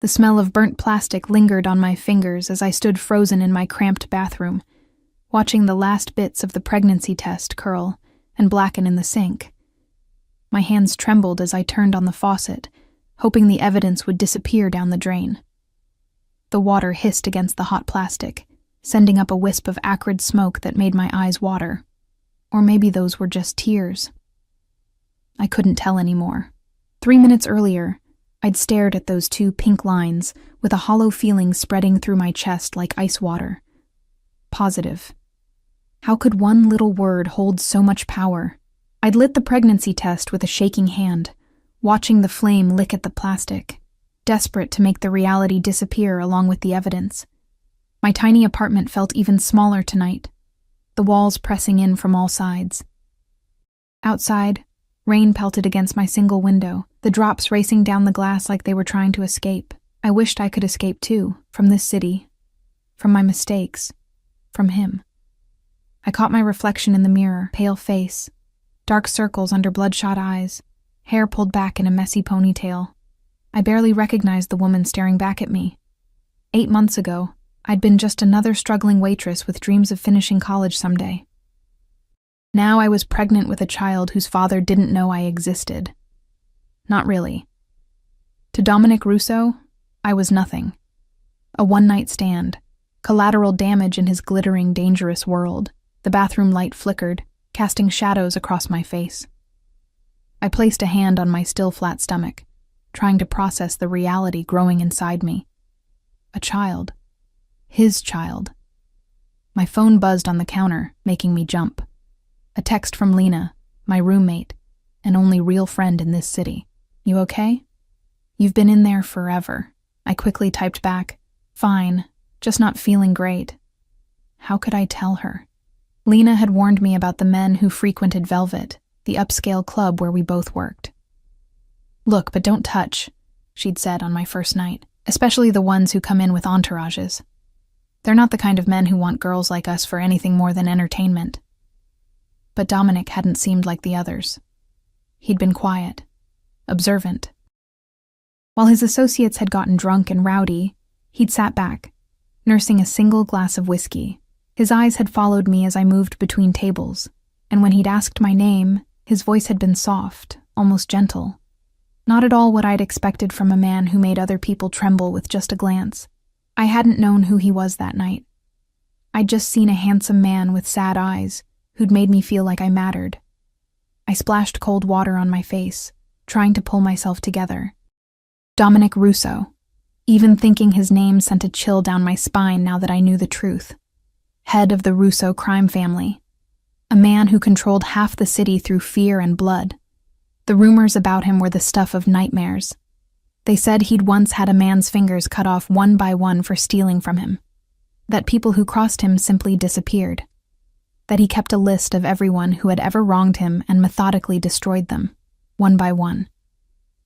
The smell of burnt plastic lingered on my fingers as I stood frozen in my cramped bathroom, watching the last bits of the pregnancy test curl and blacken in the sink. My hands trembled as I turned on the faucet, hoping the evidence would disappear down the drain. The water hissed against the hot plastic, sending up a wisp of acrid smoke that made my eyes water. Or maybe those were just tears. I couldn't tell anymore. 3 minutes earlier, I'd stared at those 2 pink lines with a hollow feeling spreading through my chest like ice water. Positive. How could one little word hold so much power? I'd lit the pregnancy test with a shaking hand, watching the flame lick at the plastic, desperate to make the reality disappear along with the evidence. My tiny apartment felt even smaller tonight, the walls pressing in from all sides. Outside, rain pelted against my single window, the drops racing down the glass like they were trying to escape. I wished I could escape too, from this city, from my mistakes, from him. I caught my reflection in the mirror, pale face, dark circles under bloodshot eyes, hair pulled back in a messy ponytail. I barely recognized the woman staring back at me. 8 months ago, I'd been just another struggling waitress with dreams of finishing college someday. Now I was pregnant with a child whose father didn't know I existed. Not really. To Dominic Russo, I was nothing. A one-night stand, collateral damage in his glittering, dangerous world. The bathroom light flickered, casting shadows across my face. I placed a hand on my still flat stomach, trying to process the reality growing inside me. A child. His child. My phone buzzed on the counter, making me jump. A text from Lena, my roommate, and only real friend in this city. "You okay? You've been in there forever." I quickly typed back, "Fine, just not feeling great." How could I tell her? Lena had warned me about the men who frequented Velvet, the upscale club where we both worked. "Look, but don't touch," she'd said on my first night, "especially the ones who come in with entourages. They're not the kind of men who want girls like us for anything more than entertainment." But Dominic hadn't seemed like the others. He'd been quiet, observant. While his associates had gotten drunk and rowdy, he'd sat back, nursing a single glass of whiskey. His eyes had followed me as I moved between tables, and when he'd asked my name, his voice had been soft, almost gentle. Not at all what I'd expected from a man who made other people tremble with just a glance. I hadn't known who he was that night. I'd just seen a handsome man with sad eyes who'd made me feel like I mattered. I splashed cold water on my face, trying to pull myself together. Dominic Russo. Even thinking his name sent a chill down my spine now that I knew the truth. Head of the Russo crime family. A man who controlled half the city through fear and blood. The rumors about him were the stuff of nightmares. They said he'd once had a man's fingers cut off one by one for stealing from him. That people who crossed him simply disappeared. That he kept a list of everyone who had ever wronged him and methodically destroyed them, one by one.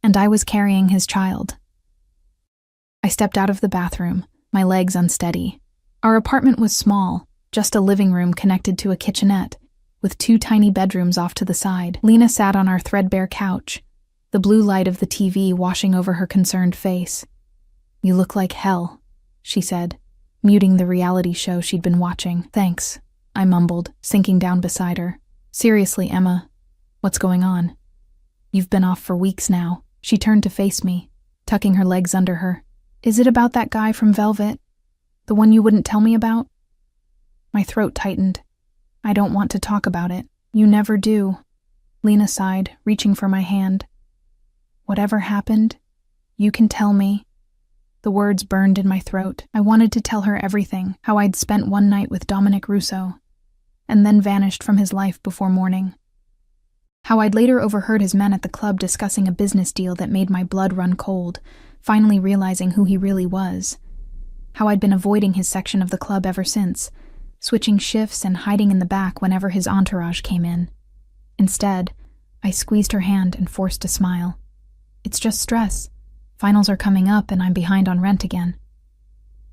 And I was carrying his child. I stepped out of the bathroom, my legs unsteady. Our apartment was small, just a living room connected to a kitchenette, with 2 tiny bedrooms off to the side. Lena sat on our threadbare couch, the blue light of the TV washing over her concerned face. "You look like hell," she said, muting the reality show she'd been watching. "Thanks," I mumbled, sinking down beside her. "Seriously, Emma, what's going on? You've been off for weeks now." She turned to face me, tucking her legs under her. "Is it about that guy from Velvet? The one you wouldn't tell me about?" My throat tightened. "I don't want to talk about it." "You never do." Lena sighed, reaching for my hand. "Whatever happened, you can tell me." The words burned in my throat. I wanted to tell her everything, how I'd spent one night with Dominic Russo, and then vanished from his life before morning. How I'd later overheard his men at the club discussing a business deal that made my blood run cold, finally realizing who he really was. How I'd been avoiding his section of the club ever since, switching shifts and hiding in the back whenever his entourage came in. Instead, I squeezed her hand and forced a smile. "It's just stress. Finals are coming up and I'm behind on rent again."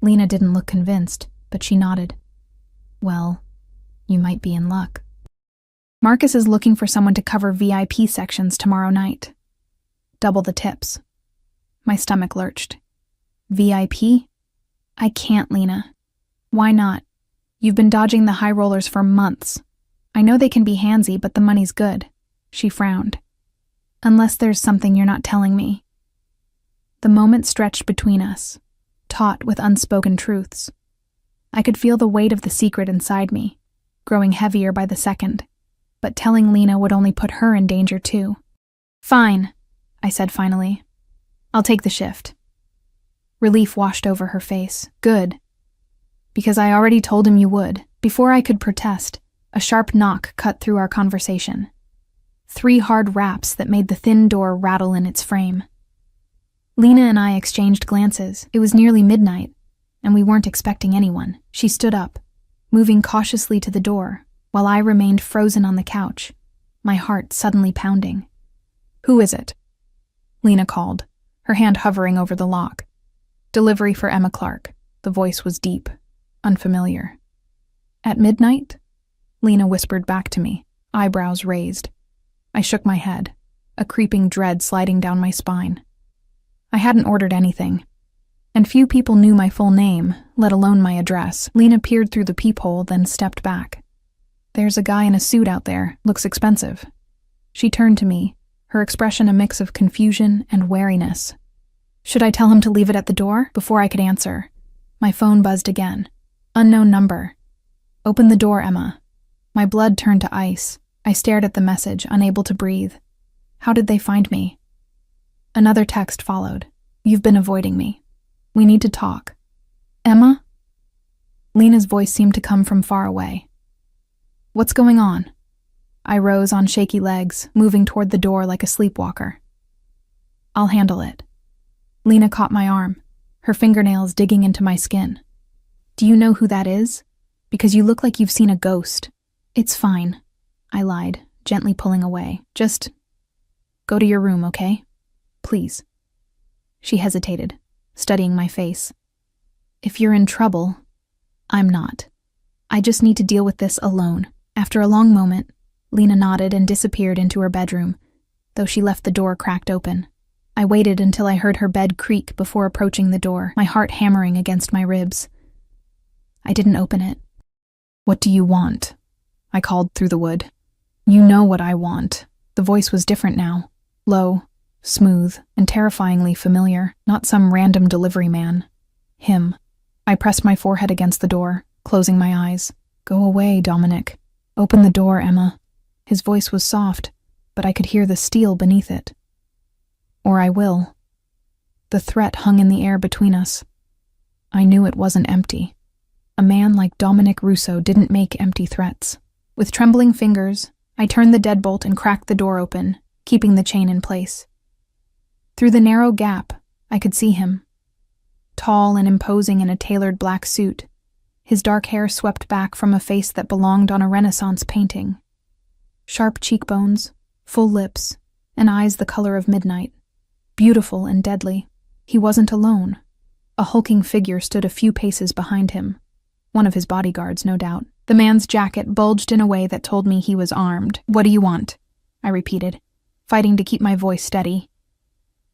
Lena didn't look convinced, but she nodded. "Well, you might be in luck. Marcus is looking for someone to cover VIP sections tomorrow night. Double the tips." My stomach lurched. VIP? I can't, Lena. Why not? You've been dodging the high rollers for months. I know they can be handsy, but the money's good. She frowned. Unless there's something you're not telling me. The moment stretched between us, taut with unspoken truths. I could feel the weight of the secret inside me, growing heavier by the second, but telling Lena would only put her in danger too. Fine, I said finally. I'll take the shift. Relief washed over her face. Good. Because I already told him you would. Before I could protest, a sharp knock cut through our conversation. 3 hard raps that made the thin door rattle in its frame. Lena and I exchanged glances. It was nearly midnight, and we weren't expecting anyone. She stood up, moving cautiously to the door, while I remained frozen on the couch, my heart suddenly pounding. Who is it? Lena called, her hand hovering over the lock. Delivery for Emma Clark. The voice was deep, unfamiliar. At midnight? Lena whispered back to me, eyebrows raised. I shook my head, a creeping dread sliding down my spine. I hadn't ordered anything, and few people knew my full name, let alone my address. Lena peered through the peephole, then stepped back. There's a guy in a suit out there, looks expensive. She turned to me, her expression a mix of confusion and wariness. Should I tell him to leave it at the door? Before I could answer, my phone buzzed again. Unknown number. Open the door, Emma. My blood turned to ice. I stared at the message, unable to breathe. How did they find me? Another text followed. You've been avoiding me. We need to talk. Emma? Lena's voice seemed to come from far away. What's going on? I rose on shaky legs, moving toward the door like a sleepwalker. I'll handle it. Lena caught my arm, her fingernails digging into my skin. Do you know who that is? Because you look like you've seen a ghost. It's fine, I lied, gently pulling away. Just go to your room, okay? Please. She hesitated, studying my face. If you're in trouble, I'm not. I just need to deal with this alone. After a long moment, Lena nodded and disappeared into her bedroom, though she left the door cracked open. I waited until I heard her bed creak before approaching the door, my heart hammering against my ribs. I didn't open it. What do you want? I called through the wood. You know what I want. The voice was different now, low, smooth, and terrifyingly familiar, not some random delivery man. Him. I pressed my forehead against the door, closing my eyes. Go away, Dominic. Open the door, Emma. His voice was soft, but I could hear the steel beneath it. Or I will. The threat hung in the air between us. I knew it wasn't empty. A man like Dominic Russo didn't make empty threats. With trembling fingers, I turned the deadbolt and cracked the door open, keeping the chain in place. Through the narrow gap, I could see him. Tall and imposing in a tailored black suit, his dark hair swept back from a face that belonged on a Renaissance painting. Sharp cheekbones, full lips, and eyes the color of midnight. Beautiful and deadly. He wasn't alone. A hulking figure stood a few paces behind him. One of his bodyguards, no doubt. The man's jacket bulged in a way that told me he was armed. What do you want? I repeated, fighting to keep my voice steady.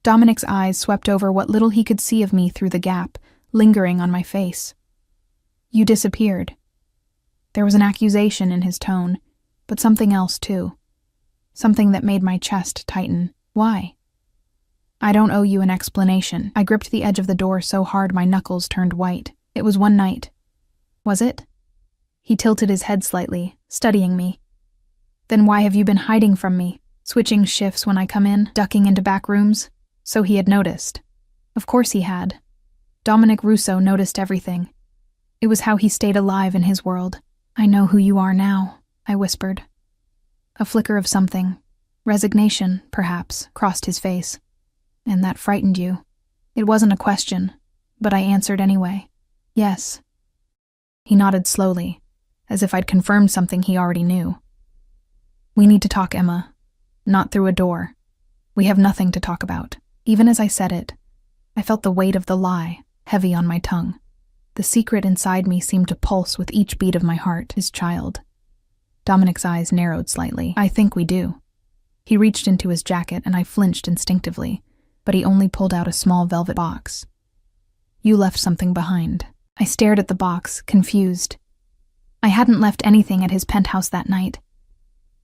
Dominic's eyes swept over what little he could see of me through the gap, lingering on my face. You disappeared. There was an accusation in his tone, but something else too. Something that made my chest tighten. Why? I don't owe you an explanation. I gripped the edge of the door so hard my knuckles turned white. It was one night. Was it? He tilted his head slightly, studying me. Then why have you been hiding from me, switching shifts when I come in, ducking into back rooms? So he had noticed. Of course he had. Dominic Russo noticed everything. It was how he stayed alive in his world. I know who you are now, I whispered. A flicker of something, resignation, perhaps, crossed his face. And that frightened you. It wasn't a question, but I answered anyway. Yes. He nodded slowly, as if I'd confirmed something he already knew. We need to talk, Emma. Not through a door. We have nothing to talk about. Even as I said it, I felt the weight of the lie heavy on my tongue. The secret inside me seemed to pulse with each beat of my heart, his child. Dominic's eyes narrowed slightly. I think we do. He reached into his jacket and I flinched instinctively, but he only pulled out a small velvet box. You left something behind. I stared at the box, confused. I hadn't left anything at his penthouse that night.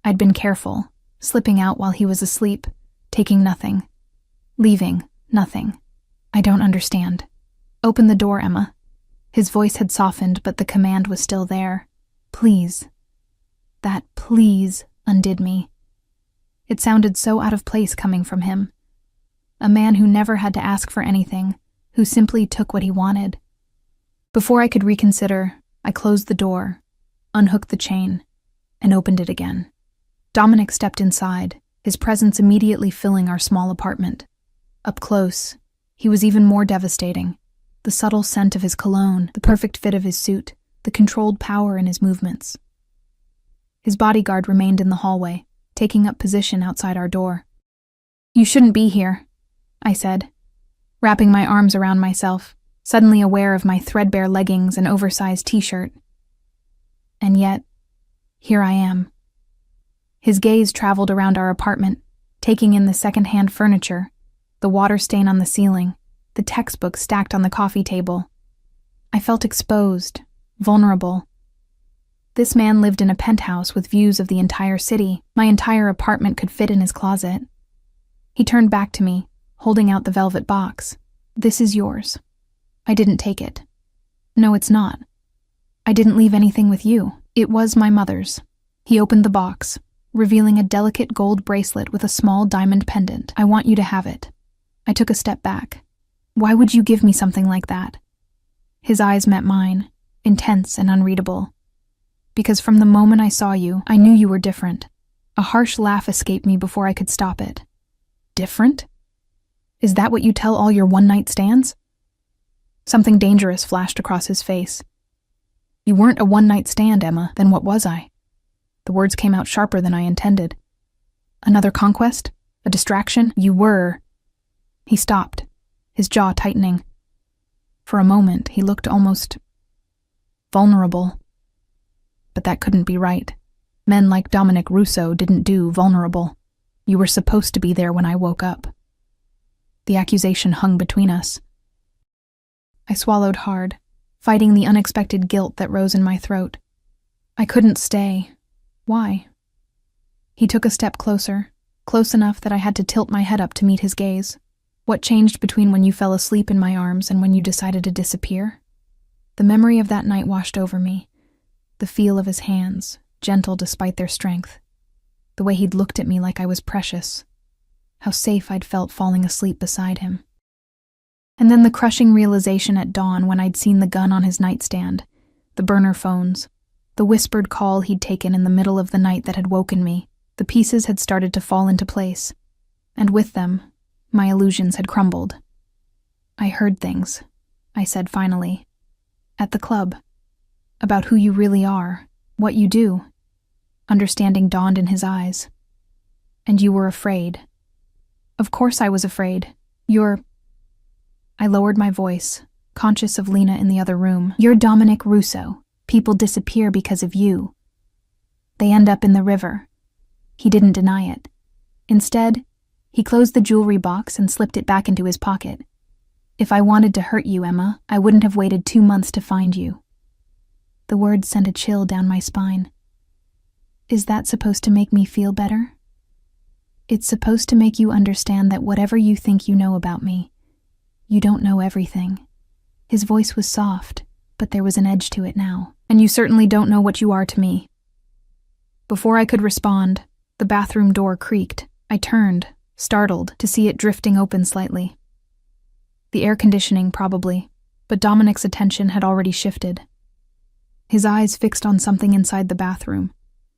I'd been careful, slipping out while he was asleep, taking nothing, leaving nothing. I don't understand. Open the door, Emma. His voice had softened, but the command was still there. Please. That please undid me. It sounded so out of place coming from him. A man who never had to ask for anything, who simply took what he wanted. Before I could reconsider, I closed the door, unhooked the chain, and opened it again. Dominic stepped inside, his presence immediately filling our small apartment. Up close, he was even more devastating. The subtle scent of his cologne, the perfect fit of his suit, the controlled power in his movements. His bodyguard remained in the hallway, taking up position outside our door. You shouldn't be here, I said, wrapping my arms around myself, suddenly aware of my threadbare leggings and oversized t-shirt. And yet, here I am. His gaze traveled around our apartment, taking in the second-hand furniture, the water stain on the ceiling, the textbooks stacked on the coffee table. I felt exposed, vulnerable. This man lived in a penthouse with views of the entire city. My entire apartment could fit in his closet. He turned back to me, holding out the velvet box. This is yours. I didn't take it. No, it's not. I didn't leave anything with you. It was my mother's. He opened the box, revealing a delicate gold bracelet with a small diamond pendant. I want you to have it. I took a step back. Why would you give me something like that? His eyes met mine, intense and unreadable. Because from the moment I saw you, I knew you were different. A harsh laugh escaped me before I could stop it. Different? Is that what you tell all your one-night stands? Something dangerous flashed across his face. You weren't a one-night stand, Emma. Then what was I? The words came out sharper than I intended. Another conquest? A distraction? You were. He stopped, his jaw tightening. For a moment, he looked almost vulnerable. But that couldn't be right. Men like Dominic Russo didn't do vulnerable. You were supposed to be there when I woke up. The accusation hung between us. I swallowed hard, fighting the unexpected guilt that rose in my throat. I couldn't stay. Why? He took a step closer, close enough that I had to tilt my head up to meet his gaze. What changed between when you fell asleep in my arms and when you decided to disappear? The memory of that night washed over me. The feel of his hands, gentle despite their strength. The way he'd looked at me like I was precious. How safe I'd felt falling asleep beside him. And then the crushing realization at dawn when I'd seen the gun on his nightstand, the burner phones, the whispered call he'd taken in the middle of the night that had woken me. The pieces had started to fall into place, and with them, my illusions had crumbled. I heard things, I said finally, at the club. About who you really are, what you do. Understanding dawned in his eyes. And you were afraid. Of course I was afraid. I lowered my voice, conscious of Lena in the other room. You're Dominic Russo. People disappear because of you. They end up in the river. He didn't deny it. Instead, he closed the jewelry box and slipped it back into his pocket. If I wanted to hurt you, Emma, I wouldn't have waited 2 months to find you. The words sent a chill down my spine. Is that supposed to make me feel better? It's supposed to make you understand that whatever you think you know about me, you don't know everything. His voice was soft, but there was an edge to it now. And you certainly don't know what you are to me. Before I could respond, the bathroom door creaked. I turned, startled, to see it drifting open slightly. The air conditioning, probably, but Dominic's attention had already shifted. His eyes fixed on something inside the bathroom,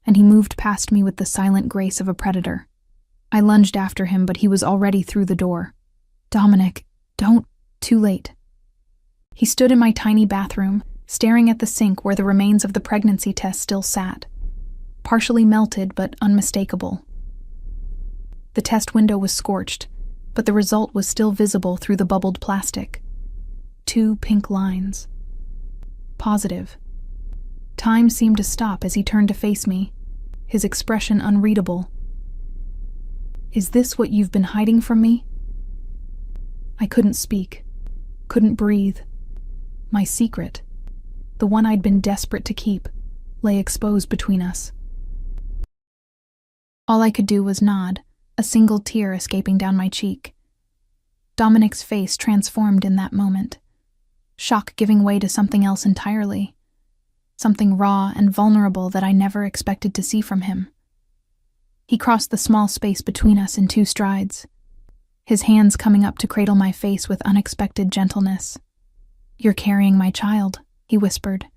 and he moved past me with the silent grace of a predator. I lunged after him, but he was already through the door. Dominic, don't. Too late. He stood in my tiny bathroom, staring at the sink where the remains of the pregnancy test still sat, partially melted but unmistakable. The test window was scorched, but the result was still visible through the bubbled plastic. 2 pink lines. Positive. Time seemed to stop as he turned to face me, his expression unreadable. Is this what you've been hiding from me? I couldn't speak, couldn't breathe. My secret, the one I'd been desperate to keep, lay exposed between us. All I could do was nod, a single tear escaping down my cheek. Dominic's face transformed in that moment, shock giving way to something else entirely, something raw and vulnerable that I never expected to see from him. He crossed the small space between us in 2 strides, his hands coming up to cradle my face with unexpected gentleness. "You're carrying my child," he whispered,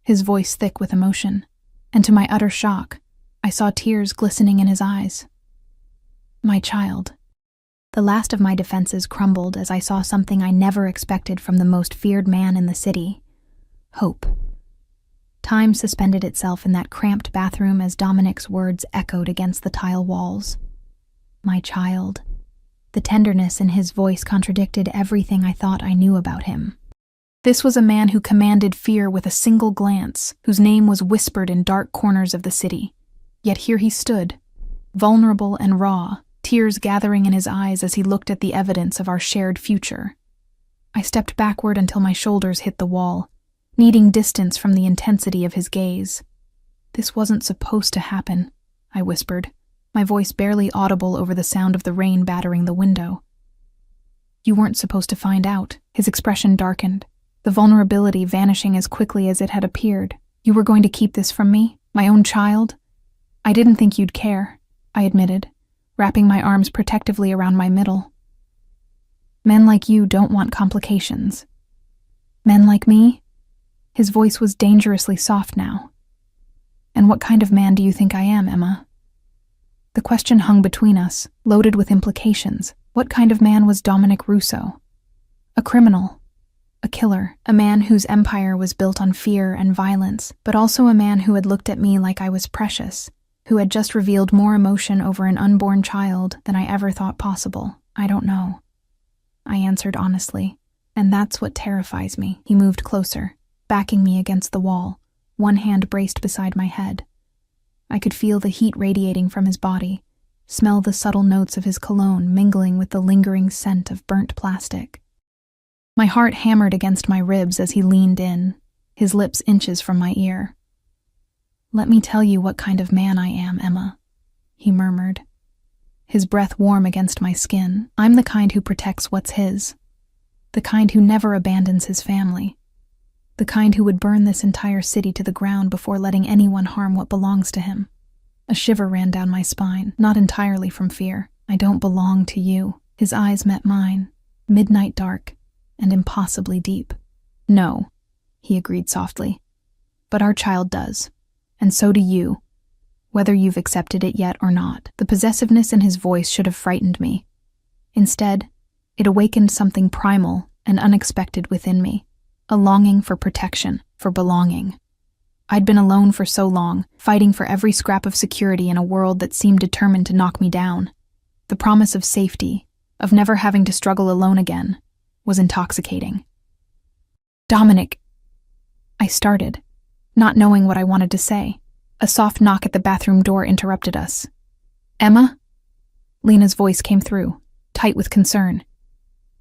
his voice thick with emotion, and to my utter shock, I saw tears glistening in his eyes. My child. The last of my defenses crumbled as I saw something I never expected from the most feared man in the city: hope. Time suspended itself in that cramped bathroom as Dominic's words echoed against the tile walls. My child. The tenderness in his voice contradicted everything I thought I knew about him. This was a man who commanded fear with a single glance, whose name was whispered in dark corners of the city. Yet here he stood, vulnerable and raw, tears gathering in his eyes as he looked at the evidence of our shared future. I stepped backward until my shoulders hit the wall, needing distance from the intensity of his gaze. "This wasn't supposed to happen," I whispered, my voice barely audible over the sound of the rain battering the window. "You weren't supposed to find out." His expression darkened, the vulnerability vanishing as quickly as it had appeared. "You were going to keep this from me, my own child?" "I didn't think you'd care," I admitted, wrapping my arms protectively around my middle. "Men like you don't want complications." "Men like me?" His voice was dangerously soft now. "And what kind of man do you think I am, Emma?" The question hung between us, loaded with implications. What kind of man was Dominic Russo? A criminal, a killer, a man whose empire was built on fear and violence, but also a man who had looked at me like I was precious, who had just revealed more emotion over an unborn child than I ever thought possible. "I don't know," I answered honestly. "And that's what terrifies me." He moved closer, backing me against the wall, one hand braced beside my head. I could feel the heat radiating from his body, smell the subtle notes of his cologne mingling with the lingering scent of burnt plastic. My heart hammered against my ribs as he leaned in, his lips inches from my ear. "Let me tell you what kind of man I am, Emma," he murmured, his breath warm against my skin. "I'm the kind who protects what's his, the kind who never abandons his family, the kind who would burn this entire city to the ground before letting anyone harm what belongs to him." A shiver ran down my spine, not entirely from fear. "I don't belong to you." His eyes met mine, midnight dark and impossibly deep. "No," he agreed softly, "but our child does, and so do you, whether you've accepted it yet or not." The possessiveness in his voice should have frightened me. Instead, it awakened something primal and unexpected within me. A longing for protection, for belonging. I'd been alone for so long, fighting for every scrap of security in a world that seemed determined to knock me down. The promise of safety, of never having to struggle alone again, was intoxicating. "Dominic," I started, not knowing what I wanted to say. A soft knock at the bathroom door interrupted us. "Emma?" Lena's voice came through, tight with concern.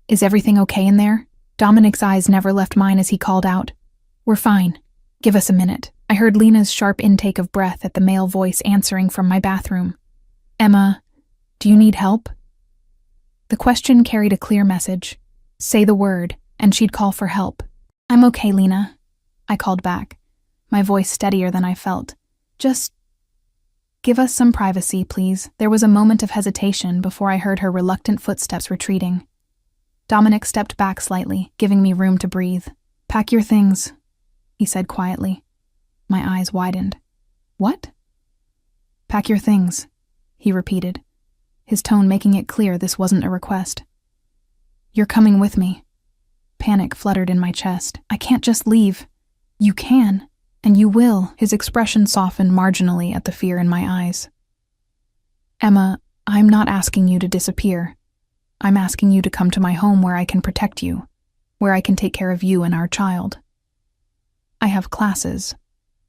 "Is everything okay in there?" Dominic's eyes never left mine as he called out, "We're fine. Give us a minute." I heard Lena's sharp intake of breath at the male voice answering from my bathroom. "Emma, do you need help?" The question carried a clear message. Say the word, and she'd call for help. "I'm okay, Lena," I called back, my voice steadier than I felt. "Just give us some privacy, please." There was a moment of hesitation before I heard her reluctant footsteps retreating. Dominic stepped back slightly, giving me room to breathe. "Pack your things," he said quietly. My eyes widened. "What?" "Pack your things," he repeated, his tone making it clear this wasn't a request. "You're coming with me." Panic fluttered in my chest. "I can't just leave." "You can, and you will." His expression softened marginally at the fear in my eyes. "Emma, I'm not asking you to disappear. I'm asking you to come to my home where I can protect you, where I can take care of you and our child." "I have classes,"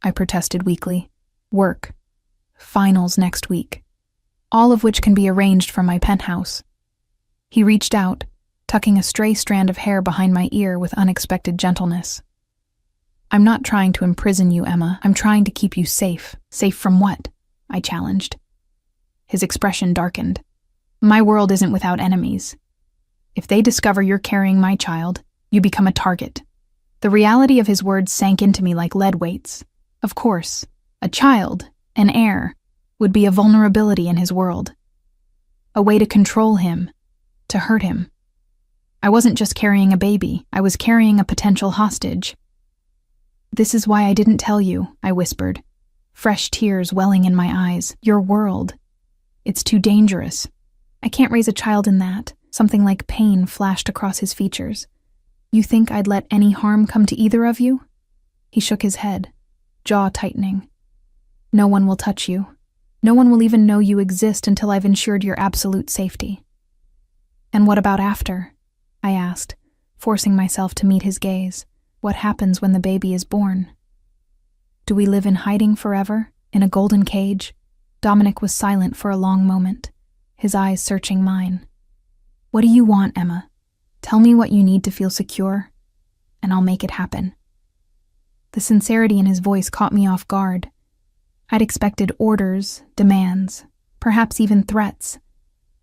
I protested weakly. "Work. Finals next week. All of which can be arranged from my penthouse." He reached out, tucking a stray strand of hair behind my ear with unexpected gentleness. I'm not trying to imprison you, Emma. I'm trying to keep you safe. Safe from what? I challenged. His expression darkened. My world isn't without enemies. If they discover you're carrying my child, you become a target. The reality of his words sank into me like lead weights. Of course, a child, an heir, would be a vulnerability in his world. A way to control him, to hurt him. I wasn't just carrying a baby, I was carrying a potential hostage. This is why I didn't tell you, I whispered, fresh tears welling in my eyes. Your world. It's too dangerous. I can't raise a child in that. Something like pain flashed across his features. You think I'd let any harm come to either of you? He shook his head, jaw tightening. No one will touch you. No one will even know you exist until I've ensured your absolute safety. And what about after? I asked, forcing myself to meet his gaze. What happens when the baby is born? Do we live in hiding forever, in a golden cage? Dominic was silent for a long moment, his eyes searching mine. What do you want, Emma? Tell me what you need to feel secure, and I'll make it happen. The sincerity in his voice caught me off guard. I'd expected orders, demands, perhaps even threats,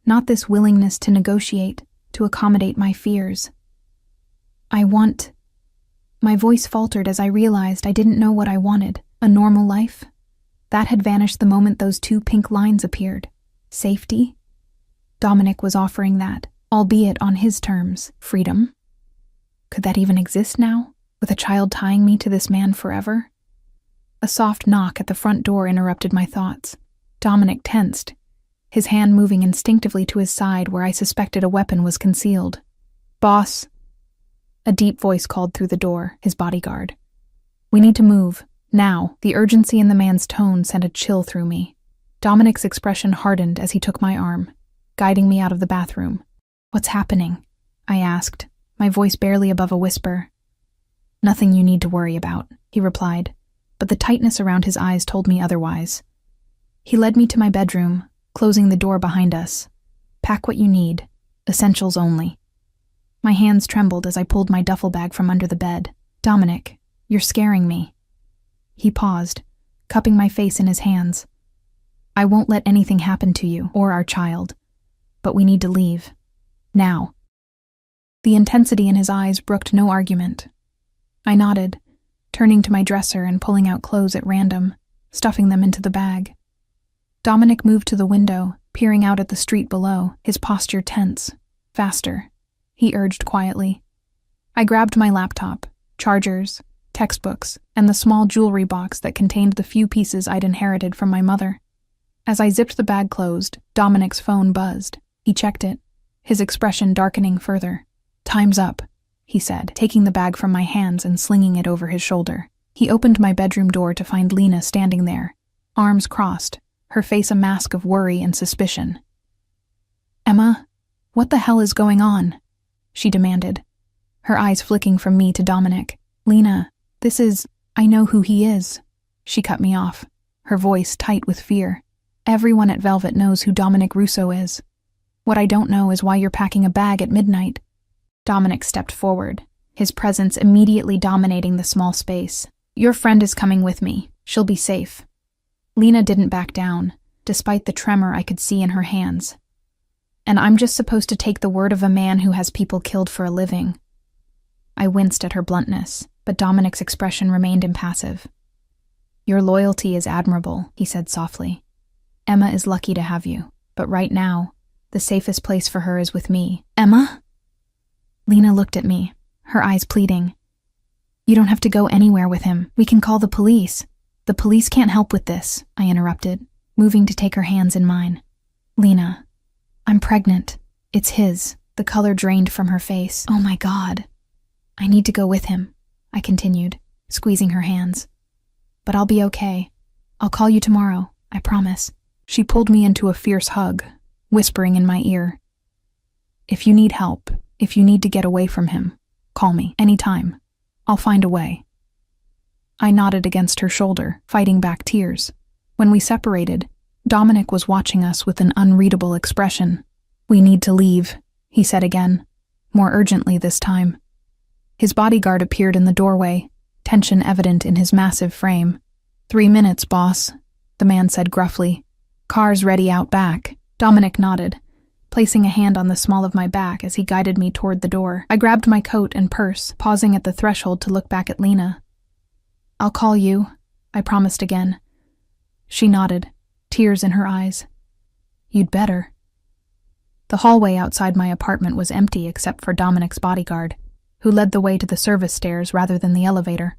not this willingness to negotiate, to accommodate my fears. My voice faltered as I realized I didn't know what I wanted. A normal life? That had vanished the moment those two pink lines appeared. Safety? Dominic was offering that, albeit on his terms. Freedom? Could that even exist now, with a child tying me to this man forever? A soft knock at the front door interrupted my thoughts. Dominic tensed, his hand moving instinctively to his side where I suspected a weapon was concealed. Boss. A deep voice called through the door, his bodyguard. We need to move, now. The urgency in the man's tone sent a chill through me. Dominic's expression hardened as he took my arm, guiding me out of the bathroom. What's happening? I asked, my voice barely above a whisper. Nothing you need to worry about, he replied, but the tightness around his eyes told me otherwise. He led me to my bedroom, closing the door behind us. Pack what you need, essentials only. My hands trembled as I pulled my duffel bag from under the bed. Dominic, you're scaring me. He paused, cupping my face in his hands. I won't let anything happen to you or our child, but we need to leave. Now. The intensity in his eyes brooked no argument. I nodded, turning to my dresser and pulling out clothes at random, stuffing them into the bag. Dominic moved to the window, peering out at the street below, his posture tense. Faster, he urged quietly. I grabbed my laptop, chargers, textbooks, and the small jewelry box that contained the few pieces I'd inherited from my mother. As I zipped the bag closed, Dominic's phone buzzed. He checked it, his expression darkening further. Time's up, he said, taking the bag from my hands and slinging it over his shoulder. He opened my bedroom door to find Lena standing there, arms crossed, her face a mask of worry and suspicion. Emma, what the hell is going on? She demanded, her eyes flicking from me to Dominic. Lena, I know who he is. She cut me off, her voice tight with fear. Everyone at Velvet knows who Dominic Russo is. What I don't know is why you're packing a bag at midnight. Dominic stepped forward, his presence immediately dominating the small space. Your friend is coming with me. She'll be safe. Lena didn't back down, despite the tremor I could see in her hands. And I'm just supposed to take the word of a man who has people killed for a living. I winced at her bluntness, but Dominic's expression remained impassive. Your loyalty is admirable, he said softly. Emma is lucky to have you, but right now, the safest place for her is with me. Emma? Lena looked at me, her eyes pleading. You don't have to go anywhere with him. We can call the police. The police can't help with this, I interrupted, moving to take her hands in mine. Lena, I'm pregnant. It's his. The color drained from her face. Oh my God. I need to go with him, I continued, squeezing her hands. But I'll be okay. I'll call you tomorrow, I promise. She pulled me into a fierce hug, whispering in my ear. If you need help, if you need to get away from him, call me, anytime. I'll find a way. I nodded against her shoulder, fighting back tears. When we separated, Dominic was watching us with an unreadable expression. We need to leave, he said again, more urgently this time. His bodyguard appeared in the doorway, tension evident in his massive frame. 3 minutes, boss, the man said gruffly. Car's ready out back. Dominic nodded, placing a hand on the small of my back as he guided me toward the door. I grabbed my coat and purse, pausing at the threshold to look back at Lena. I'll call you, I promised again. She nodded, tears in her eyes. You'd better. The hallway outside my apartment was empty except for Dominic's bodyguard, who led the way to the service stairs rather than the elevator.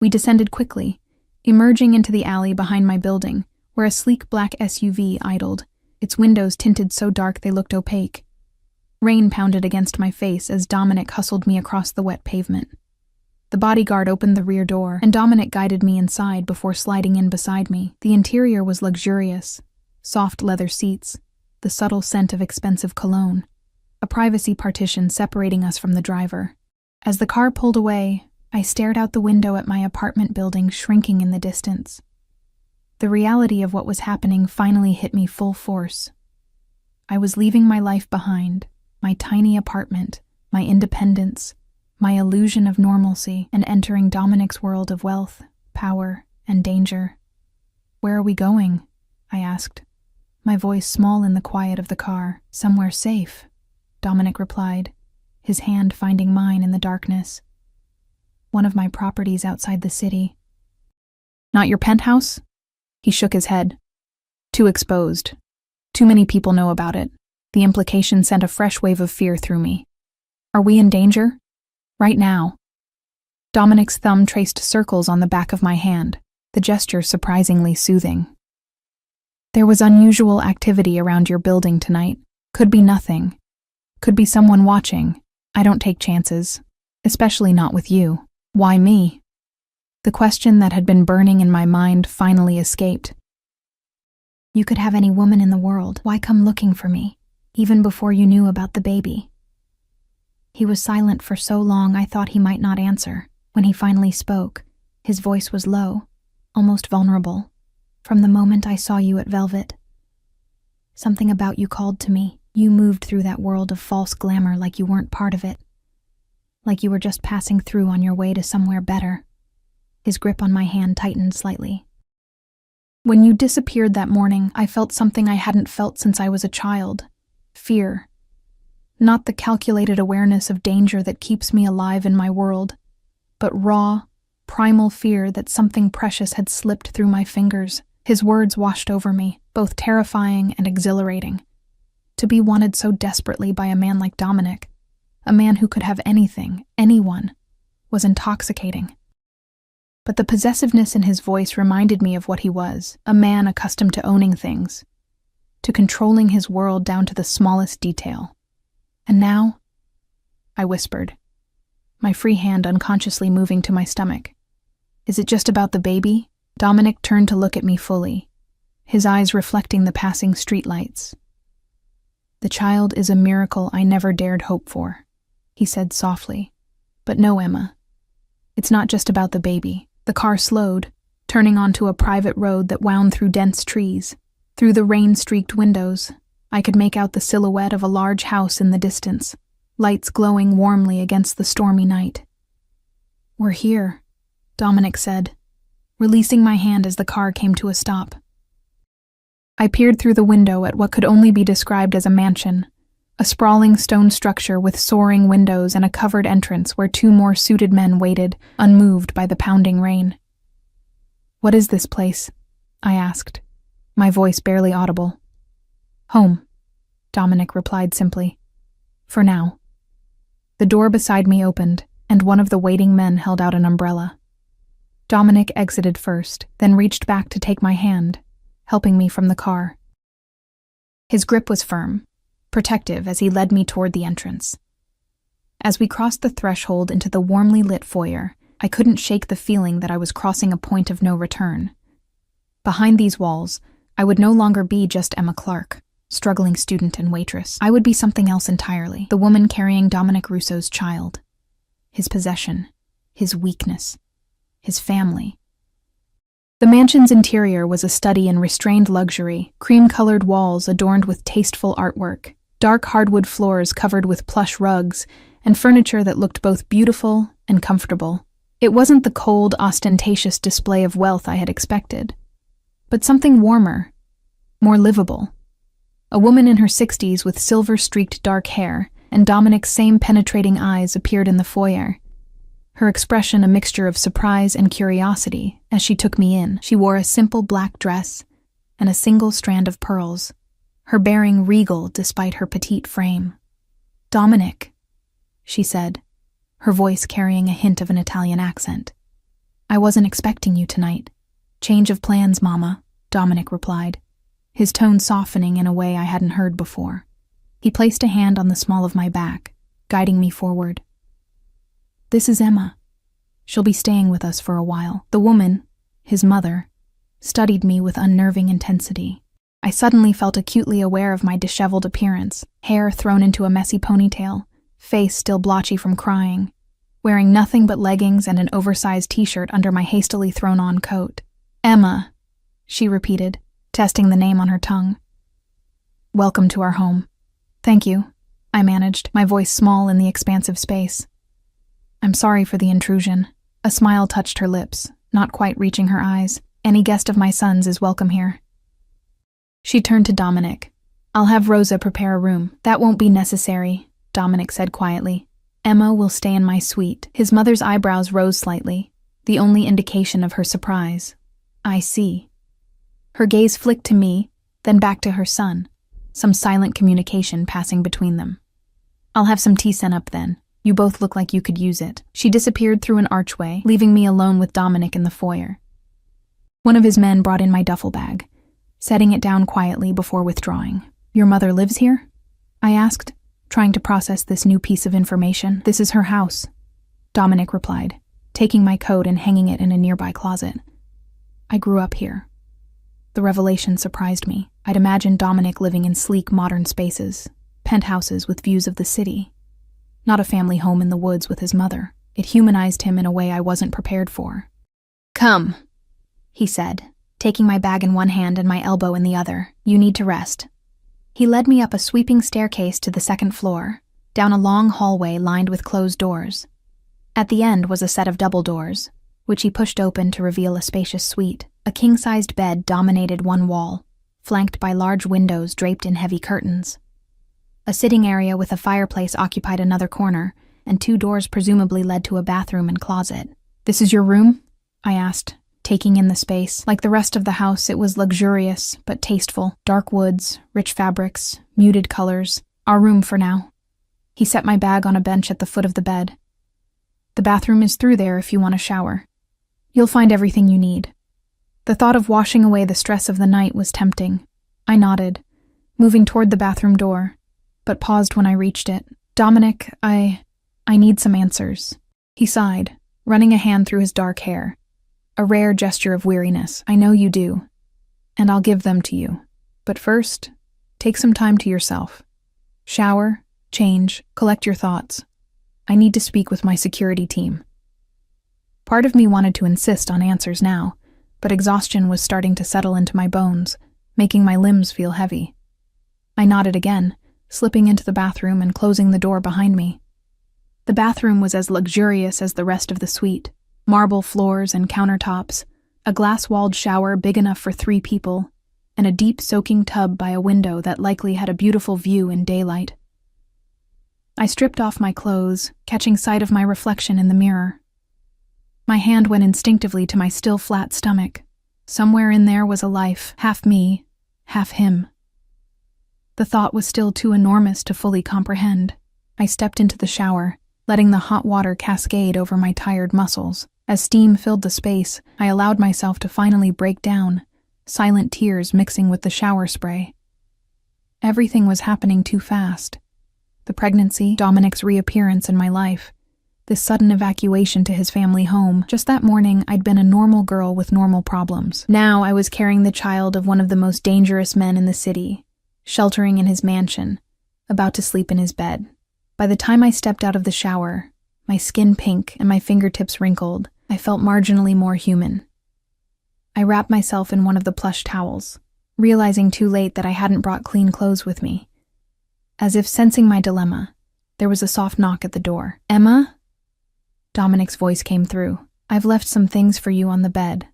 We descended quickly, emerging into the alley behind my building, where a sleek black SUV idled, its windows tinted so dark they looked opaque. Rain pounded against my face as Dominic hustled me across the wet pavement. The bodyguard opened the rear door, and Dominic guided me inside before sliding in beside me. The interior was luxurious. Soft leather seats, the subtle scent of expensive cologne, a privacy partition separating us from the driver. As the car pulled away, I stared out the window at my apartment building shrinking in the distance. The reality of what was happening finally hit me full force. I was leaving my life behind, my tiny apartment, my independence, my illusion of normalcy, and entering Dominic's world of wealth, power, and danger. Where are we going? I asked, my voice small in the quiet of the car. Somewhere safe, Dominic replied, his hand finding mine in the darkness. One of my properties outside the city. Not your penthouse? He shook his head. Too exposed. Too many people know about it. The implication sent a fresh wave of fear through me. Are we in danger? Right now. Dominic's thumb traced circles on the back of my hand, the gesture surprisingly soothing. There was unusual activity around your building tonight. Could be nothing. Could be someone watching. I don't take chances. Especially not with you. Why me? The question that had been burning in my mind finally escaped. You could have any woman in the world. Why come looking for me, even before you knew about the baby? He was silent for so long I thought he might not answer. When he finally spoke, his voice was low, almost vulnerable. From the moment I saw you at Velvet, something about you called to me. You moved through that world of false glamour like you weren't part of it. Like you were just passing through on your way to somewhere better. His grip on my hand tightened slightly. When you disappeared that morning, I felt something I hadn't felt since I was a child. Fear. Not the calculated awareness of danger that keeps me alive in my world, but raw, primal fear that something precious had slipped through my fingers. His words washed over me, both terrifying and exhilarating. To be wanted so desperately by a man like Dominic, a man who could have anything, anyone, was intoxicating. But the possessiveness in his voice reminded me of what he was, a man accustomed to owning things, to controlling his world down to the smallest detail. And now, I whispered, my free hand unconsciously moving to my stomach. Is it just about the baby? Dominic turned to look at me fully, his eyes reflecting the passing streetlights. The child is a miracle I never dared hope for, he said softly. But no, Emma. It's not just about the baby. The car slowed, turning onto a private road that wound through dense trees. Through the rain-streaked windows, I could make out the silhouette of a large house in the distance, lights glowing warmly against the stormy night. We're here, Dominic said, releasing my hand as the car came to a stop. I peered through the window at what could only be described as a mansion, a sprawling stone structure with soaring windows and a covered entrance where 2 more suited men waited, unmoved by the pounding rain. What is this place? I asked, my voice barely audible. Home, Dominic replied simply. For now. The door beside me opened, and one of the waiting men held out an umbrella. Dominic exited first, then reached back to take my hand, helping me from the car. His grip was firm, protective as he led me toward the entrance. As we crossed the threshold into the warmly lit foyer, I couldn't shake the feeling that I was crossing a point of no return. Behind these walls, I would no longer be just Emma Clark, struggling student and waitress. I would be something else entirely, the woman carrying Dominic Russo's child. His possession, his weakness, his family. The mansion's interior was a study in restrained luxury, cream-colored walls adorned with tasteful artwork, dark hardwood floors covered with plush rugs, and furniture that looked both beautiful and comfortable. It wasn't the cold, ostentatious display of wealth I had expected, but something warmer, more livable. A woman in her 60s with silver-streaked dark hair and Dominic's same penetrating eyes appeared in the foyer, her expression a mixture of surprise and curiosity as she took me in. She wore a simple black dress and a single strand of pearls, her bearing regal despite her petite frame. "Dominic," she said, her voice carrying a hint of an Italian accent. "I wasn't expecting you tonight." "Change of plans, Mama," Dominic replied, his tone softening in a way I hadn't heard before. He placed a hand on the small of my back, guiding me forward. "This is Emma. She'll be staying with us for a while." The woman, his mother, studied me with unnerving intensity. I suddenly felt acutely aware of my disheveled appearance, hair thrown into a messy ponytail, face still blotchy from crying, wearing nothing but leggings and an oversized t-shirt under my hastily thrown-on coat. "Emma," she repeated, testing the name on her tongue. "Welcome to our home." "Thank you," I managed, my voice small in the expansive space. "I'm sorry for the intrusion." A smile touched her lips, not quite reaching her eyes. "Any guest of my son's is welcome here." She turned to Dominic. "I'll have Rosa prepare a room." "That won't be necessary," Dominic said quietly. "Emma will stay in my suite." His mother's eyebrows rose slightly, the only indication of her surprise. "I see." Her gaze flicked to me, then back to her son, some silent communication passing between them. "I'll have some tea sent up then. You both look like you could use it." She disappeared through an archway, leaving me alone with Dominic in the foyer. One of his men brought in my duffel bag, setting it down quietly before withdrawing. "Your mother lives here?" I asked, trying to process this new piece of information. "This is her house," Dominic replied, taking my coat and hanging it in a nearby closet. "I grew up here." The revelation surprised me. I'd imagined Dominic living in sleek modern spaces, penthouses with views of the city. Not a family home in the woods with his mother. It humanized him in a way I wasn't prepared for. "Come," he said, taking my bag in one hand and my elbow in the other. "You need to rest." He led me up a sweeping staircase to the second floor, down a long hallway lined with closed doors. At the end was a set of double doors, which he pushed open to reveal a spacious suite. A king-sized bed dominated one wall, flanked by large windows draped in heavy curtains. A sitting area with a fireplace occupied another corner, and 2 doors presumably led to a bathroom and closet. "This is your room?" I asked, taking in the space. Like the rest of the house, it was luxurious but tasteful. Dark woods, rich fabrics, muted colors. "Our room for now." He set my bag on a bench at the foot of the bed. "The bathroom is through there if you want a shower. You'll find everything you need." The thought of washing away the stress of the night was tempting. I nodded, moving toward the bathroom door, but paused when I reached it. "Dominic, I need some answers." He sighed, running a hand through his dark hair. A rare gesture of weariness. "I know you do, and I'll give them to you. But first, take some time to yourself. Shower, change, collect your thoughts. I need to speak with my security team." Part of me wanted to insist on answers now, but exhaustion was starting to settle into my bones, making my limbs feel heavy. I nodded again, slipping into the bathroom and closing the door behind me. The bathroom was as luxurious as the rest of the suite. Marble floors and countertops, a glass-walled shower big enough for 3 people, and a deep soaking tub by a window that likely had a beautiful view in daylight. I stripped off my clothes, catching sight of my reflection in the mirror. My hand went instinctively to my still flat stomach. Somewhere in there was a life, half me, half him. The thought was still too enormous to fully comprehend. I stepped into the shower, letting the hot water cascade over my tired muscles. As steam filled the space, I allowed myself to finally break down, silent tears mixing with the shower spray. Everything was happening too fast. The pregnancy, Dominic's reappearance in my life, this sudden evacuation to his family home. Just that morning, I'd been a normal girl with normal problems. Now I was carrying the child of one of the most dangerous men in the city, sheltering in his mansion, about to sleep in his bed. By the time I stepped out of the shower, my skin pink and my fingertips wrinkled, I felt marginally more human. I wrapped myself in one of the plush towels, realizing too late that I hadn't brought clean clothes with me. As if sensing my dilemma, there was a soft knock at the door. "Emma?" Dominic's voice came through. "I've left some things for you on the bed."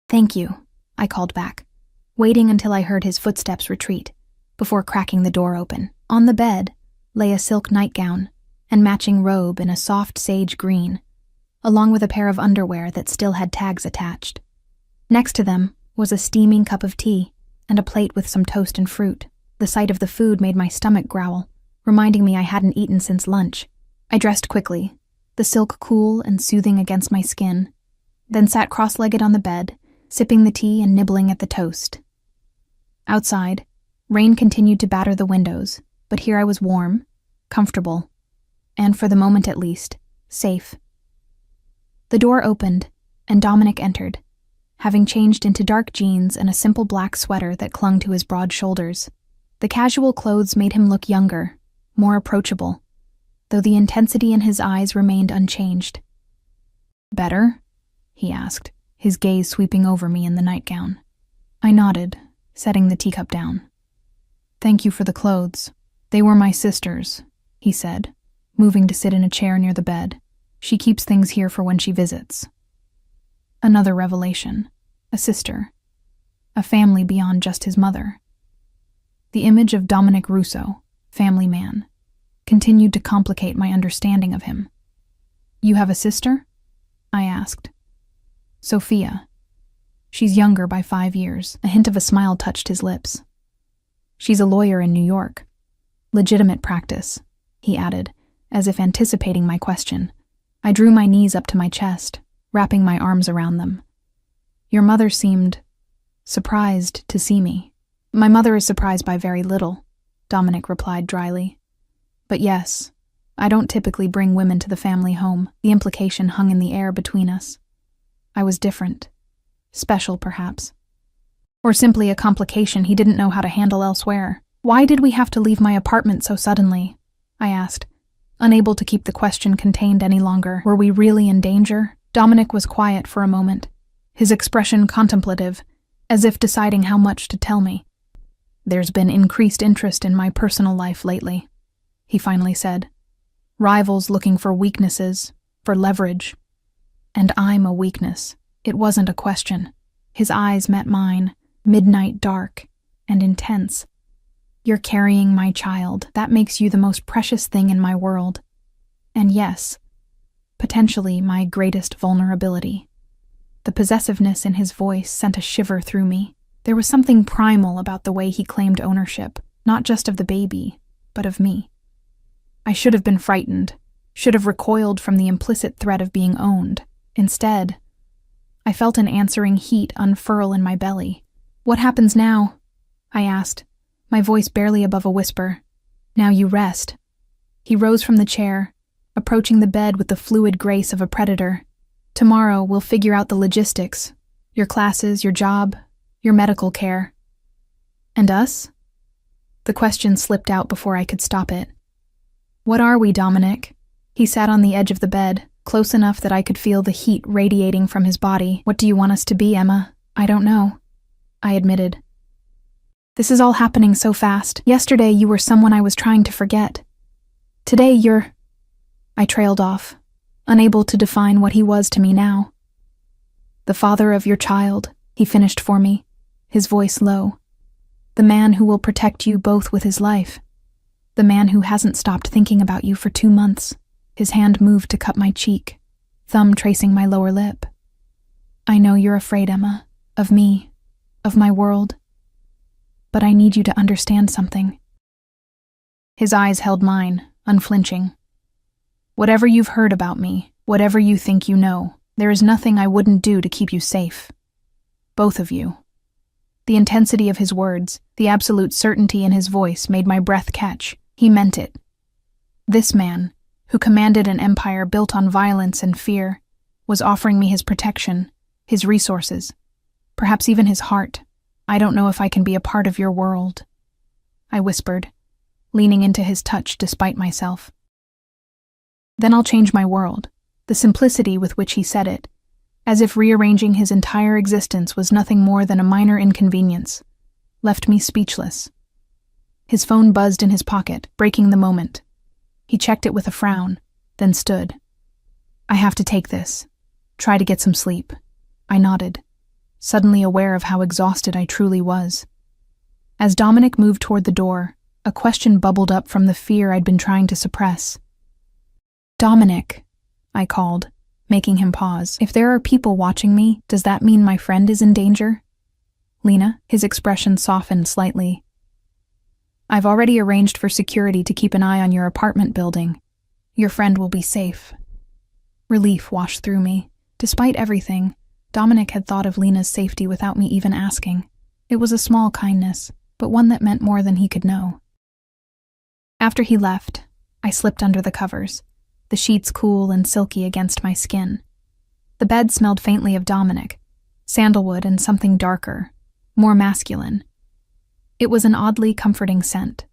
"Thank you," I called back, waiting until I heard his footsteps retreat, before cracking the door open. On the bed lay a silk nightgown and matching robe in a soft sage green, along with a pair of underwear that still had tags attached. Next to them was a steaming cup of tea and a plate with some toast and fruit. The sight of the food made my stomach growl, reminding me I hadn't eaten since lunch. I dressed quickly, the silk cool and soothing against my skin, then sat cross-legged on the bed, sipping the tea and nibbling at the toast. Outside, rain continued to batter the windows, but here I was warm, comfortable, and for the moment at least, safe. The door opened, and Dominic entered, having changed into dark jeans and a simple black sweater that clung to his broad shoulders. The casual clothes made him look younger, more approachable, though the intensity in his eyes remained unchanged. "Better?" he asked, his gaze sweeping over me in the nightgown. I nodded, setting the teacup down. "Thank you for the clothes. They were my sister's," he said, moving to sit in a chair near the bed. "She keeps things here for when she visits." Another revelation. A sister. A family beyond just his mother. The image of Dominic Russo, family man, continued to complicate my understanding of him. "You have a sister?" I asked. "Sophia. She's younger by 5 years." A hint of a smile touched his lips. "She's a lawyer in New York. Legitimate practice," he added, as if anticipating my question. I drew my knees up to my chest, wrapping my arms around them. "Your mother seemed surprised to see me." "My mother is surprised by very little," Dominic replied dryly. "But yes, I don't typically bring women to the family home." The implication hung in the air between us. I was different. Special, perhaps. Or simply a complication he didn't know how to handle elsewhere. "Why did we have to leave my apartment so suddenly?" I asked, unable to keep the question contained any longer. Were we really in danger? Dominic was quiet for a moment, his expression contemplative, as if deciding how much to tell me. "There's been increased interest in my personal life lately," he finally said. "Rivals looking for weaknesses, for leverage. And I'm a weakness." It wasn't a question. His eyes met mine, midnight dark and intense. "You're carrying my child. That makes you the most precious thing in my world. And yes, potentially my greatest vulnerability." The possessiveness in his voice sent a shiver through me. There was something primal about the way he claimed ownership, not just of the baby, but of me. I should have been frightened, should have recoiled from the implicit threat of being owned. Instead, I felt an answering heat unfurl in my belly. "What happens now?" I asked, my voice barely above a whisper. "Now you rest." He rose from the chair, approaching the bed with the fluid grace of a predator. "Tomorrow we'll figure out the logistics. Your classes, your job, your medical care." "And us?" The question slipped out before I could stop it. "What are we, Dominic?" He sat on the edge of the bed, close enough that I could feel the heat radiating from his body. "What do you want us to be, Emma?" "I don't know," I admitted. "This is all happening so fast. Yesterday you were someone I was trying to forget. Today you're—" I trailed off, unable to define what he was to me now. "The father of your child," he finished for me, his voice low. "The man who will protect you both with his life. The man who hasn't stopped thinking about you for 2 months." His hand moved to cup my cheek, thumb tracing my lower lip. "I know you're afraid, Emma, of me, of my world. But I need you to understand something." His eyes held mine, unflinching. "Whatever you've heard about me, whatever you think you know, there is nothing I wouldn't do to keep you safe. Both of you." The intensity of his words, the absolute certainty in his voice made my breath catch. He meant it. This man, who commanded an empire built on violence and fear, was offering me his protection, his resources, perhaps even his heart. "I don't know if I can be a part of your world," I whispered, leaning into his touch despite myself. "Then I'll change my world." The simplicity with which he said it, as if rearranging his entire existence was nothing more than a minor inconvenience, left me speechless. His phone buzzed in his pocket, breaking the moment. He checked it with a frown, then stood. I have to take this. Try to get some sleep. I nodded, suddenly aware of how exhausted I truly was. As Dominic moved toward the door, a question bubbled up from the fear I'd been trying to suppress. Dominic, I called, making him pause. If there are people watching me, does that mean my friend is in danger? Lena, his expression softened slightly. I've already arranged for security to keep an eye on your apartment building. Your friend will be safe. Relief washed through me. Despite everything, Dominic had thought of Lena's safety without me even asking. It was a small kindness, but one that meant more than he could know. After he left, I slipped under the covers, the sheets cool and silky against my skin. The bed smelled faintly of Dominic, sandalwood and something darker, more masculine. It was an oddly comforting scent,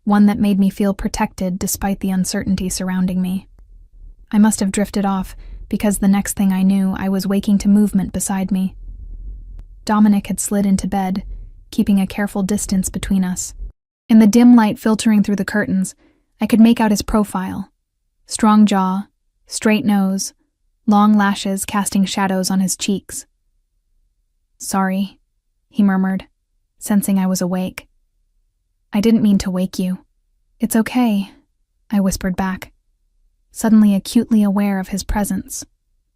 one that made me feel protected despite the uncertainty surrounding me. I must have drifted off because the next thing I knew, I was waking to movement beside me. Dominic had slid into bed, keeping a careful distance between us. In the dim light filtering through the curtains, I could make out his profile. Strong jaw, straight nose, long lashes casting shadows on his cheeks. Sorry, he murmured, sensing I was awake. I didn't mean to wake you. It's okay, I whispered back, suddenly acutely aware of his presence,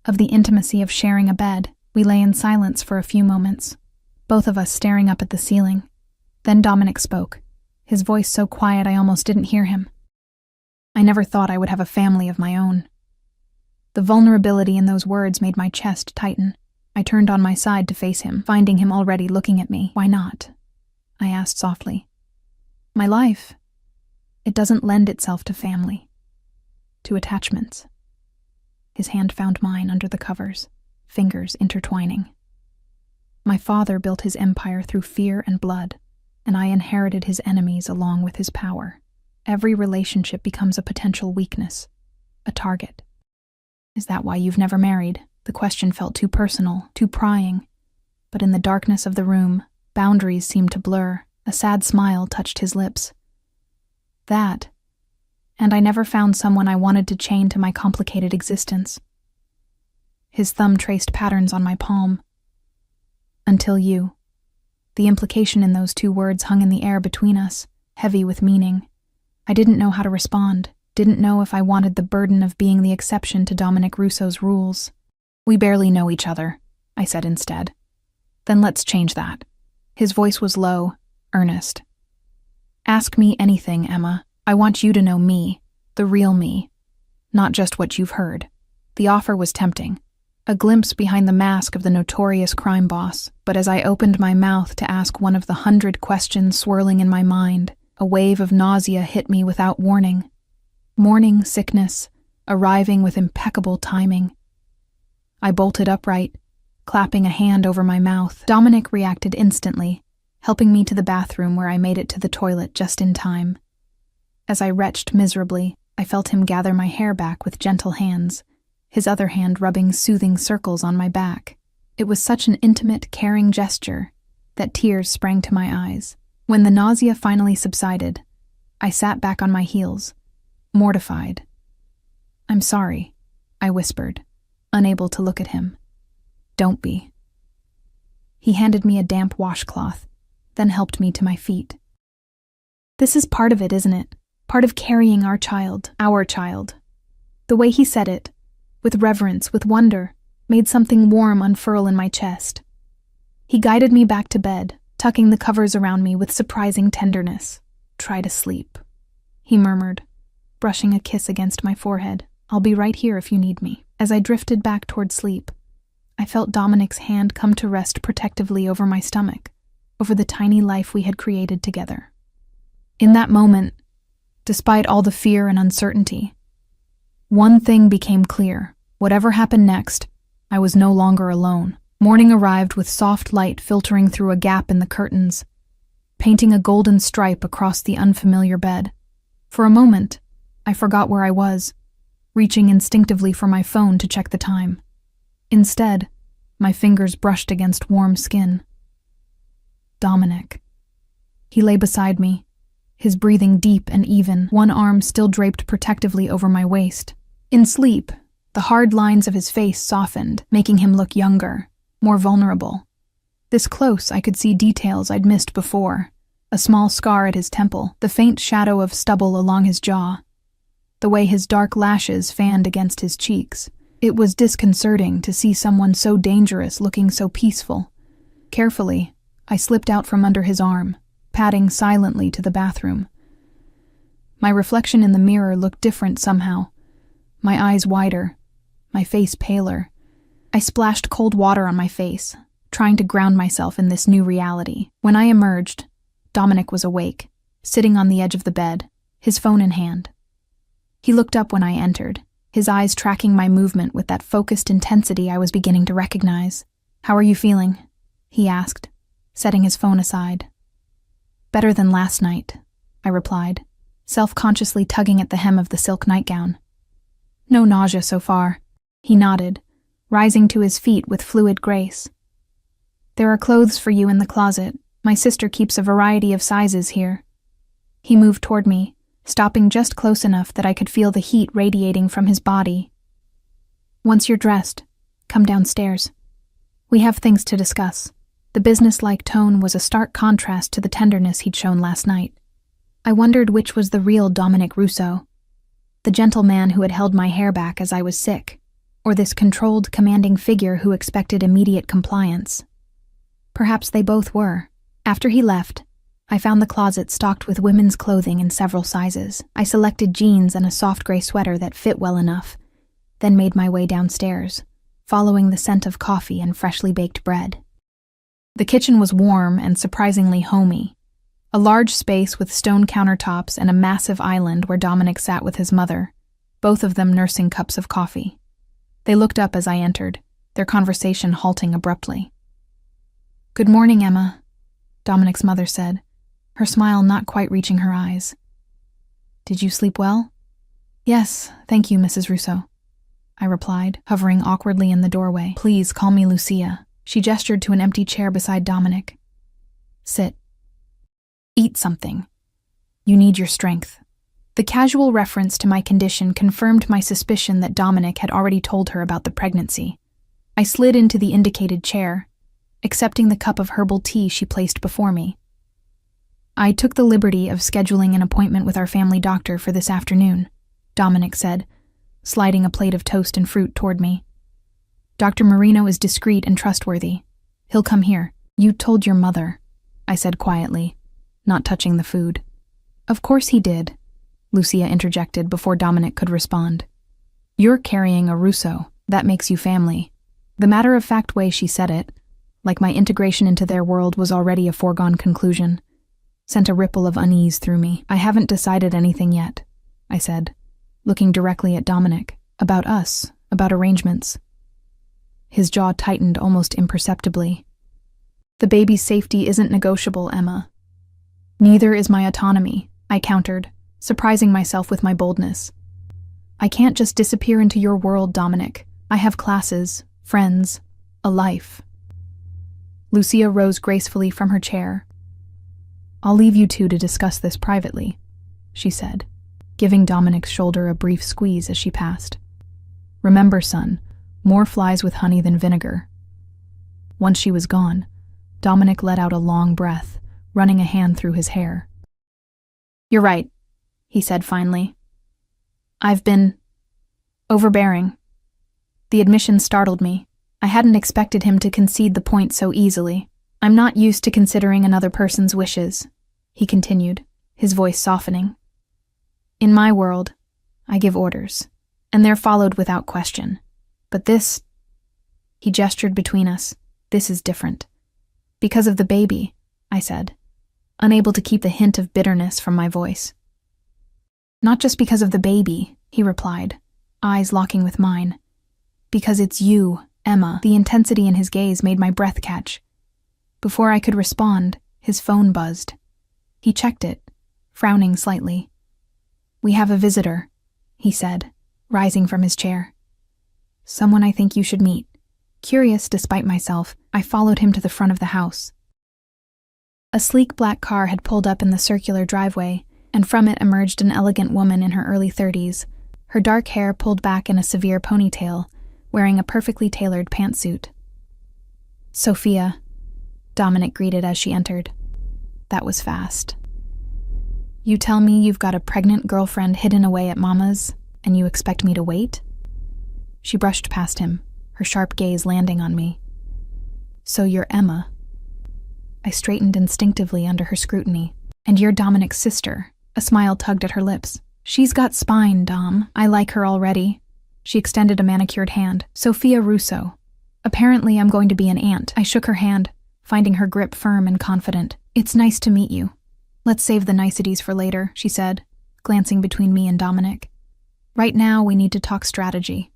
of the intimacy of sharing a bed. We lay in silence for a few moments, both of us staring up at the ceiling. Then Dominic spoke, his voice so quiet I almost didn't hear him. I never thought I would have a family of my own. The vulnerability in those words made my chest tighten. I turned on my side to face him, finding him already looking at me. Why not? I asked softly. My life. It doesn't lend itself to family, to attachments. His hand found mine under the covers, fingers intertwining. My father built his empire through fear and blood, and I inherited his enemies along with his power. Every relationship becomes a potential weakness, a target. Is that why you've never married? The question felt too personal, too prying. But in the darkness of the room, boundaries seemed to blur. A sad smile touched his lips. That, and I never found someone I wanted to chain to my complicated existence. His thumb traced patterns on my palm. Until you. The implication in those two words hung in the air between us, heavy with meaning. I didn't know how to respond, didn't know if I wanted the burden of being the exception to Dominic Russo's rules. We barely know each other, I said instead. Then let's change that. His voice was low, earnest. Ask me anything, Emma. I want you to know me, the real me, not just what you've heard. The offer was tempting, a glimpse behind the mask of the notorious crime boss, but as I opened my mouth to ask one of the 100 questions swirling in my mind, a wave of nausea hit me without warning. Morning sickness, arriving with impeccable timing. I bolted upright, clapping a hand over my mouth. Dominic reacted instantly, helping me to the bathroom where I made it to the toilet just in time. As I retched miserably, I felt him gather my hair back with gentle hands, his other hand rubbing soothing circles on my back. It was such an intimate, caring gesture that tears sprang to my eyes. When the nausea finally subsided, I sat back on my heels, mortified. I'm sorry, I whispered, unable to look at him. Don't be. He handed me a damp washcloth, then helped me to my feet. This is part of it, isn't it? Part of carrying our child. The way he said it, with reverence, with wonder, made something warm unfurl in my chest. He guided me back to bed, tucking the covers around me with surprising tenderness. Try to sleep, he murmured, brushing a kiss against my forehead. I'll be right here if you need me. As I drifted back toward sleep, I felt Dominic's hand come to rest protectively over my stomach, over the tiny life we had created together. In that moment, despite all the fear and uncertainty, one thing became clear. Whatever happened next, I was no longer alone. Morning arrived with soft light filtering through a gap in the curtains, painting a golden stripe across the unfamiliar bed. For a moment, I forgot where I was, reaching instinctively for my phone to check the time. Instead, my fingers brushed against warm skin. Dominic. He lay beside me, his breathing deep and even, one arm still draped protectively over my waist. In sleep, The hard lines of his face softened, making him look younger, more vulnerable. This close, I could see details I'd missed before. A small scar at his temple, the faint shadow of stubble along his jaw, the way his dark lashes fanned against his cheeks. It was disconcerting to see someone so dangerous looking so peaceful. Carefully, I slipped out from under his arm, padding silently to the bathroom. My reflection in the mirror looked different somehow. My eyes wider, my face paler. I splashed cold water on my face, trying to ground myself in this new reality. When I emerged, Dominic was awake, sitting on the edge of the bed, his phone in hand. He looked up when I entered, his eyes tracking my movement with that focused intensity I was beginning to recognize. "How are you feeling?" he asked, setting his phone aside. "Better than last night," I replied, self-consciously tugging at the hem of the silk nightgown. "No nausea so far," he nodded, rising to his feet with fluid grace. "There are clothes for you in the closet. My sister keeps a variety of sizes here." He moved toward me, stopping just close enough that I could feel the heat radiating from his body. "Once you're dressed, come downstairs. We have things to discuss." The businesslike tone was a stark contrast to the tenderness he'd shown last night. I wondered which was the real Dominic Russo, the gentle man who had held my hair back as I was sick, or this controlled, commanding figure who expected immediate compliance. Perhaps they both were. After he left, I found the closet stocked with women's clothing in several sizes. I selected jeans and a soft gray sweater that fit well enough, then made my way downstairs, following the scent of coffee and freshly baked bread. The kitchen was warm and surprisingly homey, a large space with stone countertops and a massive island where Dominic sat with his mother, both of them nursing cups of coffee. They looked up as I entered, their conversation halting abruptly. "Good morning, Emma," Dominic's mother said, her smile not quite reaching her eyes. "Did you sleep well?" "Yes, thank you, Mrs. Russo," I replied, hovering awkwardly in the doorway. "Please call me Lucia." She gestured to an empty chair beside Dominic. "Sit. Eat something. You need your strength." The casual reference to my condition confirmed my suspicion that Dominic had already told her about the pregnancy. I slid into the indicated chair, accepting the cup of herbal tea she placed before me. "I took the liberty of scheduling an appointment with our family doctor for this afternoon," Dominic said, sliding a plate of toast and fruit toward me. "Dr. Marino is discreet and trustworthy. He'll come here." "You told your mother," I said quietly, not touching the food. "Of course he did," Lucia interjected before Dominic could respond. "You're carrying a Russo. That makes you family." The matter-of-fact way she said it, like my integration into their world was already a foregone conclusion, sent a ripple of unease through me. "I haven't decided anything yet," I said, looking directly at Dominic. "About us, about arrangements." His jaw tightened almost imperceptibly. "The baby's safety isn't negotiable, Emma." "Neither is my autonomy," I countered, surprising myself with my boldness. "I can't just disappear into your world, Dominic. I have classes, friends, a life." Lucia rose gracefully from her chair. "I'll leave you two to discuss this privately," she said, giving Dominic's shoulder a brief squeeze as she passed. "Remember, son, more flies with honey than vinegar." Once she was gone, Dominic let out a long breath, running a hand through his hair. "You're right," he said finally. "I've been overbearing." The admission startled me. I hadn't expected him to concede the point so easily. "I'm not used to considering another person's wishes," he continued, his voice softening. "In my world, I give orders, and they're followed without question. But this," he gestured between us, "this is different." "Because of the baby," I said, unable to keep the hint of bitterness from my voice. "Not just because of the baby," he replied, eyes locking with mine. "Because it's you, Emma." The intensity in his gaze made my breath catch. Before I could respond, his phone buzzed. He checked it, frowning slightly. "We have a visitor," he said, rising from his chair. "Someone I think you should meet." Curious despite myself, I followed him to the front of the house. A sleek black car had pulled up in the circular driveway, and from it emerged an elegant woman in her early 30s, her dark hair pulled back in a severe ponytail, wearing a perfectly tailored pantsuit. "Sophia," Dominic greeted as she entered. That was fast. "You tell me you've got a pregnant girlfriend hidden away at Mama's, and you expect me to wait?" She brushed past him, her sharp gaze landing on me. "So you're Emma." I straightened instinctively under her scrutiny. "And you're Dominic's sister." A smile tugged at her lips. "She's got spine, Dom. I like her already." She extended a manicured hand. "Sophia Russo. Apparently I'm going to be an aunt." I shook her hand, finding her grip firm and confident. "It's nice to meet you." "Let's save the niceties for later," she said, glancing between me and Dominic. "Right now we need to talk strategy."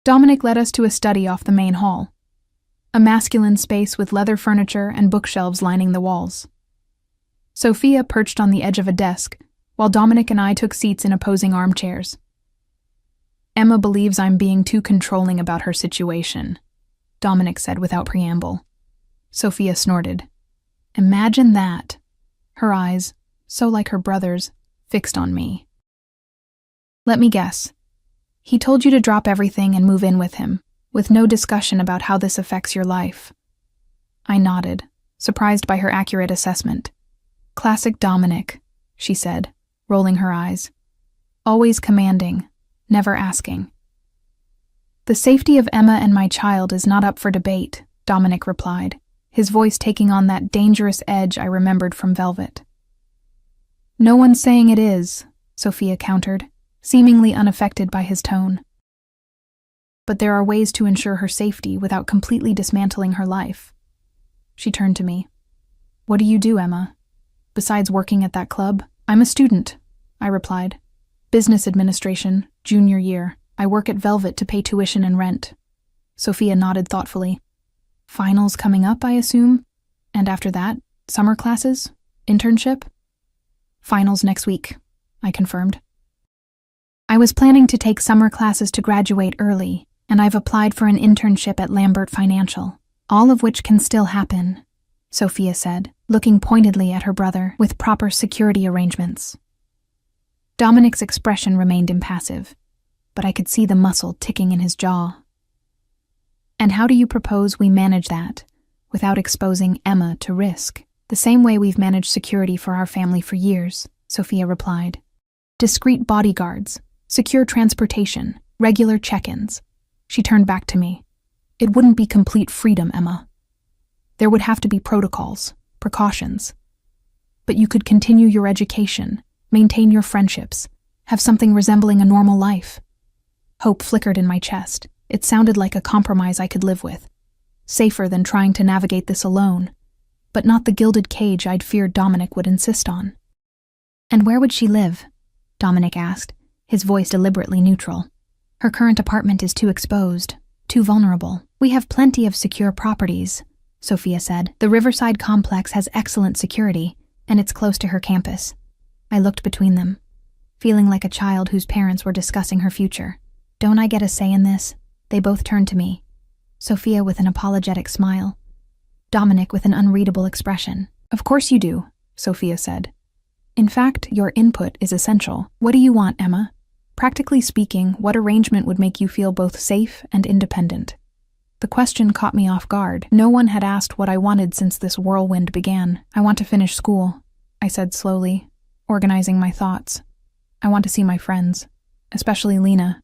Dominic led us to a study off the main hall, a masculine space with leather furniture and bookshelves lining the walls. Sophia perched on the edge of a desk, while Dominic and I took seats in opposing armchairs. "Emma believes I'm being too controlling about her situation," Dominic said without preamble. Sophia snorted. "Imagine that." Her eyes, so like her brother's, fixed on me. "Let me guess. He told you to drop everything and move in with him, with no discussion about how this affects your life." I nodded, surprised by her accurate assessment. "Classic Dominic," she said, rolling her eyes. "Always commanding, never asking." "The safety of Emma and my child is not up for debate," Dominic replied, his voice taking on that dangerous edge I remembered from Velvet. "No one's saying it is," Sophia countered, seemingly unaffected by his tone. "But there are ways to ensure her safety without completely dismantling her life." She turned to me. "What do you do, Emma? Besides working at that club?" "I'm a student," I replied. "Business administration, junior year. I work at Velvet to pay tuition and rent." Sophia nodded thoughtfully. "Finals coming up, I assume? And after that, summer classes? Internship?" "Finals next week," I confirmed. "I was planning to take summer classes to graduate early, and I've applied for an internship at Lambert Financial, all of which can still happen," Sophia said, looking pointedly at her brother, "with proper security arrangements." Dominic's expression remained impassive, but I could see the muscle ticking in his jaw. "And how do you propose we manage that, without exposing Emma to risk?" "The same way we've managed security for our family for years," Sophia replied. "Discreet bodyguards, secure transportation, regular check-ins." She turned back to me. "It wouldn't be complete freedom, Emma. There would have to be protocols, precautions. But you could continue your education, maintain your friendships, have something resembling a normal life." Hope flickered in my chest. It sounded like a compromise I could live with. Safer than trying to navigate this alone, but not the gilded cage I'd feared Dominic would insist on. "And where would she live?" Dominic asked, his voice deliberately neutral. "Her current apartment is too exposed, too vulnerable. We have plenty of secure properties," Sophia said. "The Riverside complex has excellent security, and it's close to her campus." I looked between them, feeling like a child whose parents were discussing her future. "Don't I get a say in this?" They both turned to me, Sophia with an apologetic smile, Dominic with an unreadable expression. "Of course you do," Sophia said. "In fact, your input is essential. What do you want, Emma? Practically speaking, what arrangement would make you feel both safe and independent?" The question caught me off guard. No one had asked what I wanted since this whirlwind began. "I want to finish school," I said slowly, organizing my thoughts. "I want to see my friends, especially Lena.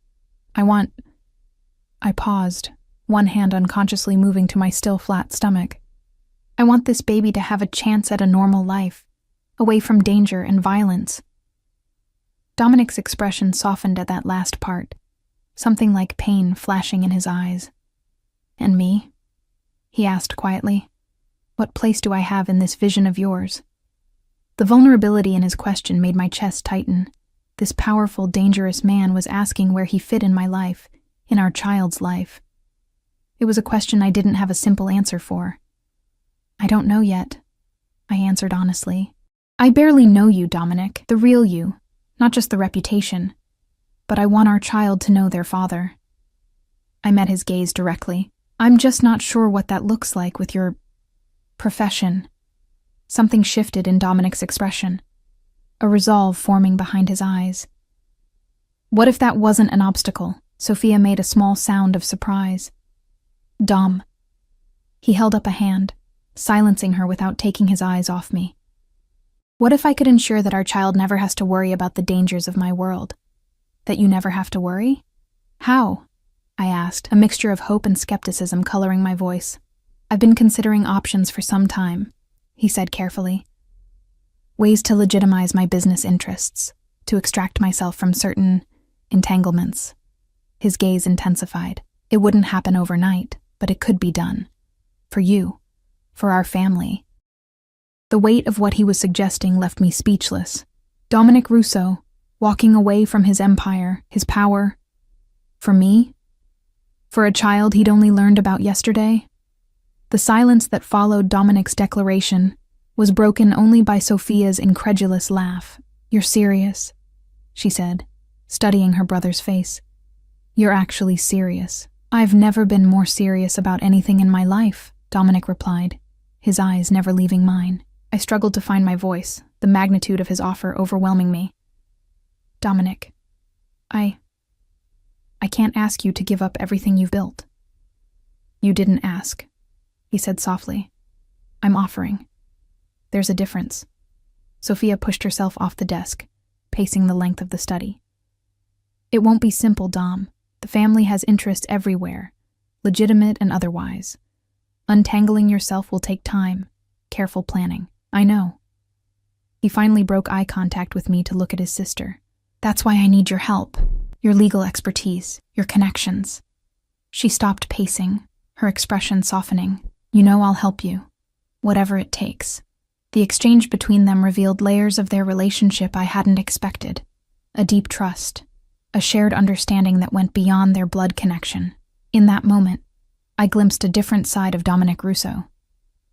I paused, one hand unconsciously moving to my still flat stomach. "I want this baby to have a chance at a normal life, away from danger and violence." Dominic's expression softened at that last part, something like pain flashing in his eyes. "And me?" he asked quietly. "What place do I have in this vision of yours?" The vulnerability in his question made my chest tighten. This powerful, dangerous man was asking where he fit in my life, in our child's life. It was a question I didn't have a simple answer for. "I don't know yet," I answered honestly. "I barely know you, Dominic, the real you, not just the reputation. But I want our child to know their father." I met his gaze directly. "I'm just not sure what that looks like with your profession." Something shifted in Dominic's expression, a resolve forming behind his eyes. What if that wasn't an obstacle? Sophia made a small sound of surprise. Dom. He held up a hand, silencing her without taking his eyes off me. What if I could ensure that our child never has to worry about the dangers of my world? That you never have to worry? How? I asked, a mixture of hope and skepticism coloring my voice. I've been considering options for some time, he said carefully. Ways to legitimize my business interests, to extract myself from certain entanglements. His gaze intensified. It wouldn't happen overnight, but it could be done. For you. For our family. The weight of what he was suggesting left me speechless. Dominic Russo, walking away from his empire, his power. For me? For a child he'd only learned about yesterday? The silence that followed Dominic's declaration was broken only by Sophia's incredulous laugh. You're serious, she said, studying her brother's face. You're actually serious. I've never been more serious about anything in my life, Dominic replied, his eyes never leaving mine. I struggled to find my voice, the magnitude of his offer overwhelming me. Dominic, I can't ask you to give up everything you've built. You didn't ask, he said softly. I'm offering. There's a difference. Sophia pushed herself off the desk, pacing the length of the study. It won't be simple, Dom. The family has interests everywhere, legitimate and otherwise. Untangling yourself will take time, careful planning. I know. He finally broke eye contact with me to look at his sister. That's why I need your help, your legal expertise, your connections. She stopped pacing, her expression softening. You know I'll help you, whatever it takes. The exchange between them revealed layers of their relationship I hadn't expected. A deep trust, a shared understanding that went beyond their blood connection. In that moment, I glimpsed a different side of Dominic Russo.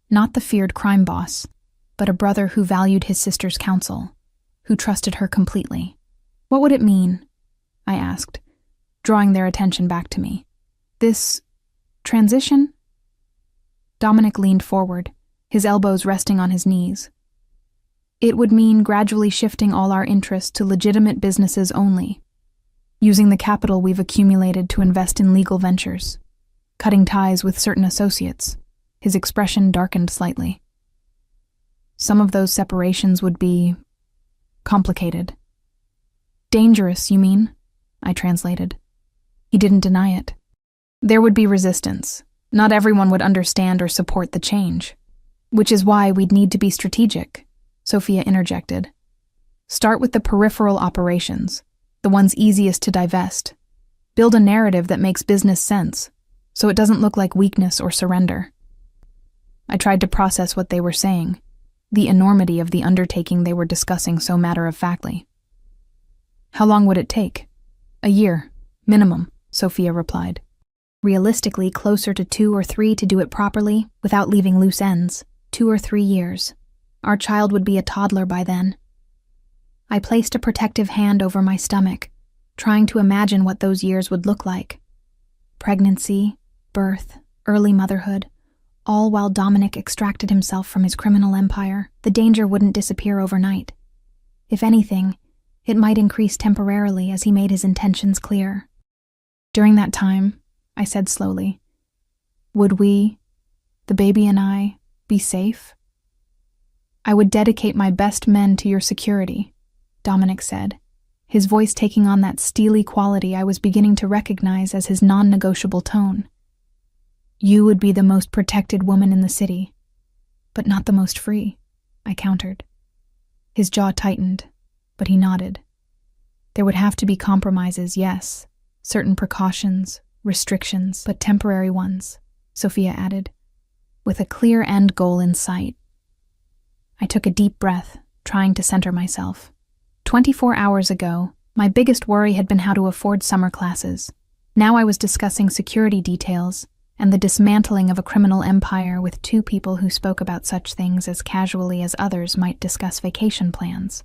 Not the feared crime boss, but a brother who valued his sister's counsel, who trusted her completely. What would it mean? I asked, drawing their attention back to me. This transition? Dominic leaned forward, his elbows resting on his knees. It would mean gradually shifting all our interests to legitimate businesses only, using the capital we've accumulated to invest in legal ventures, cutting ties with certain associates. His expression darkened slightly. Some of those separations would be complicated. Dangerous, you mean? I translated. He didn't deny it. There would be resistance. Not everyone would understand or support the change. Which is why we'd need to be strategic, Sophia interjected. Start with the peripheral operations, the ones easiest to divest. Build a narrative that makes business sense, so it doesn't look like weakness or surrender. I tried to process what they were saying, the enormity of the undertaking they were discussing so matter-of-factly. How long would it take? A year, minimum, Sophia replied. Realistically, closer to 2 or 3 to do it properly, without leaving loose ends. 2 or 3 years. Our child would be a toddler by then. I placed a protective hand over my stomach, trying to imagine what those years would look like. Pregnancy, birth, early motherhood, all while Dominic extracted himself from his criminal empire. The danger wouldn't disappear overnight. If anything, it might increase temporarily as he made his intentions clear. During that time, I said slowly, would we, the baby and I, be safe? I would dedicate my best men to your security, Dominic said, his voice taking on that steely quality I was beginning to recognize as his non-negotiable tone. You would be the most protected woman in the city, but not the most free, I countered. His jaw tightened, but he nodded. There would have to be compromises, yes, certain precautions, restrictions, but temporary ones, Sophia added, with a clear end goal in sight. I took a deep breath, trying to center myself. 24 hours ago, my biggest worry had been how to afford summer classes. Now I was discussing security details and the dismantling of a criminal empire with 2 people who spoke about such things as casually as others might discuss vacation plans.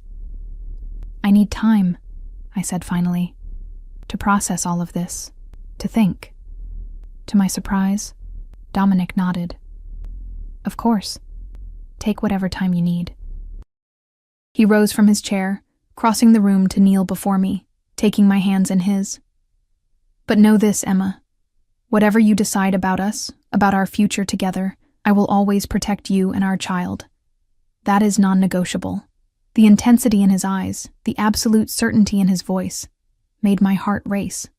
I need time, I said finally, to process all of this, to think. To my surprise, Dominic nodded. Of course. Take whatever time you need. He rose from his chair, crossing the room to kneel before me, taking my hands in his. "But know this, Emma. Whatever you decide about us, about our future together, I will always protect you and our child. That is non-negotiable." The intensity in his eyes, the absolute certainty in his voice, made my heart race.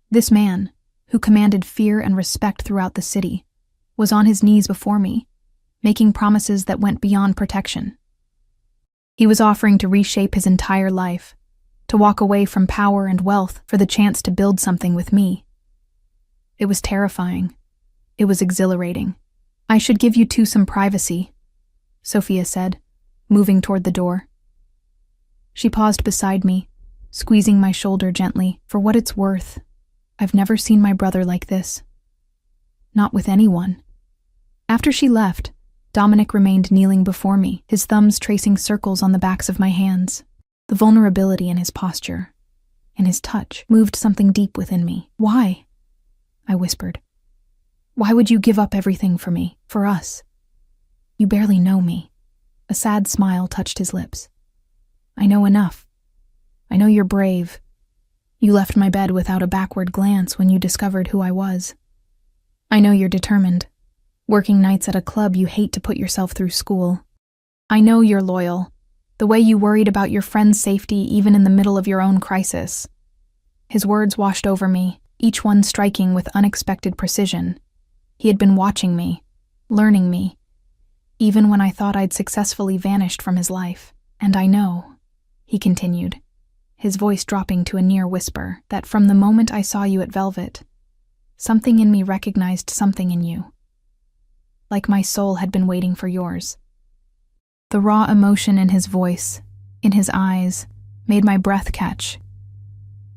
This man, who commanded fear and respect throughout the city, was on his knees before me, making promises that went beyond protection. He was offering to reshape his entire life, to walk away from power and wealth for the chance to build something with me. It was terrifying. It was exhilarating. "I should give you two some privacy," Sophia said, moving toward the door. She paused beside me, squeezing my shoulder gently. "For what it's worth, I've never seen my brother like this. Not with anyone." After she left, Dominic remained kneeling before me, his thumbs tracing circles on the backs of my hands. The vulnerability in his posture, in his touch, moved something deep within me. "Why?" I whispered. "Why would you give up everything for me, for us? You barely know me." A sad smile touched his lips. "I know enough. I know you're brave. You left my bed without a backward glance when you discovered who I was. I know you're determined, working nights at a club you hate to put yourself through school. I know you're loyal, the way you worried about your friend's safety even in the middle of your own crisis." His words washed over me, each one striking with unexpected precision. He had been watching me, learning me, even when I thought I'd successfully vanished from his life. "And I know," he continued, his voice dropping to a near whisper, "that from the moment I saw you at Velvet, something in me recognized something in you. Like my soul had been waiting for yours." The raw emotion in his voice, in his eyes, made my breath catch.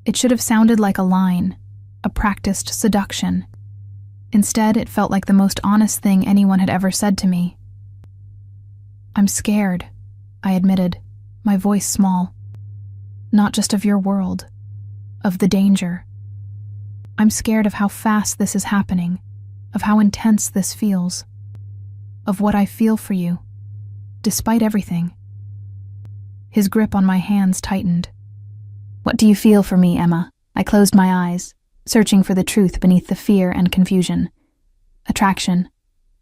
It should have sounded like a line, a practiced seduction. Instead, it felt like the most honest thing anyone had ever said to me. "I'm scared," I admitted, my voice small. "Not just of your world, of the danger. I'm scared of how fast this is happening, of how intense this feels, of what I feel for you, despite everything." His grip on my hands tightened. "What do you feel for me, Emma?" I closed my eyes, searching for the truth beneath the fear and confusion. Attraction,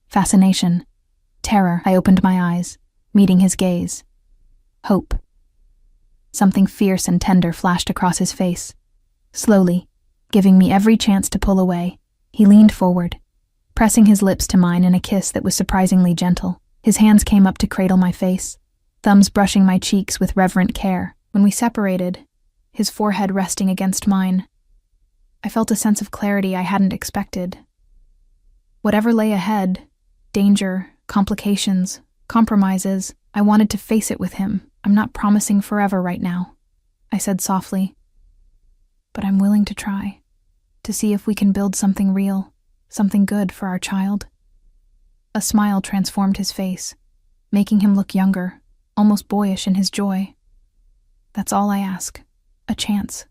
fascination, terror. I opened my eyes, meeting his gaze. Hope. Something fierce and tender flashed across his face. Slowly, giving me every chance to pull away, he leaned forward, pressing his lips to mine in a kiss that was surprisingly gentle. His hands came up to cradle my face, thumbs brushing my cheeks with reverent care. When we separated, his forehead resting against mine, I felt a sense of clarity I hadn't expected. Whatever lay ahead, danger, complications, compromises, I wanted to face it with him. "I'm not promising forever right now," I said softly. "But I'm willing to try, to see if we can build something real, something good for our child." A smile transformed his face, making him look younger, almost boyish in his joy. "That's all I ask, a chance."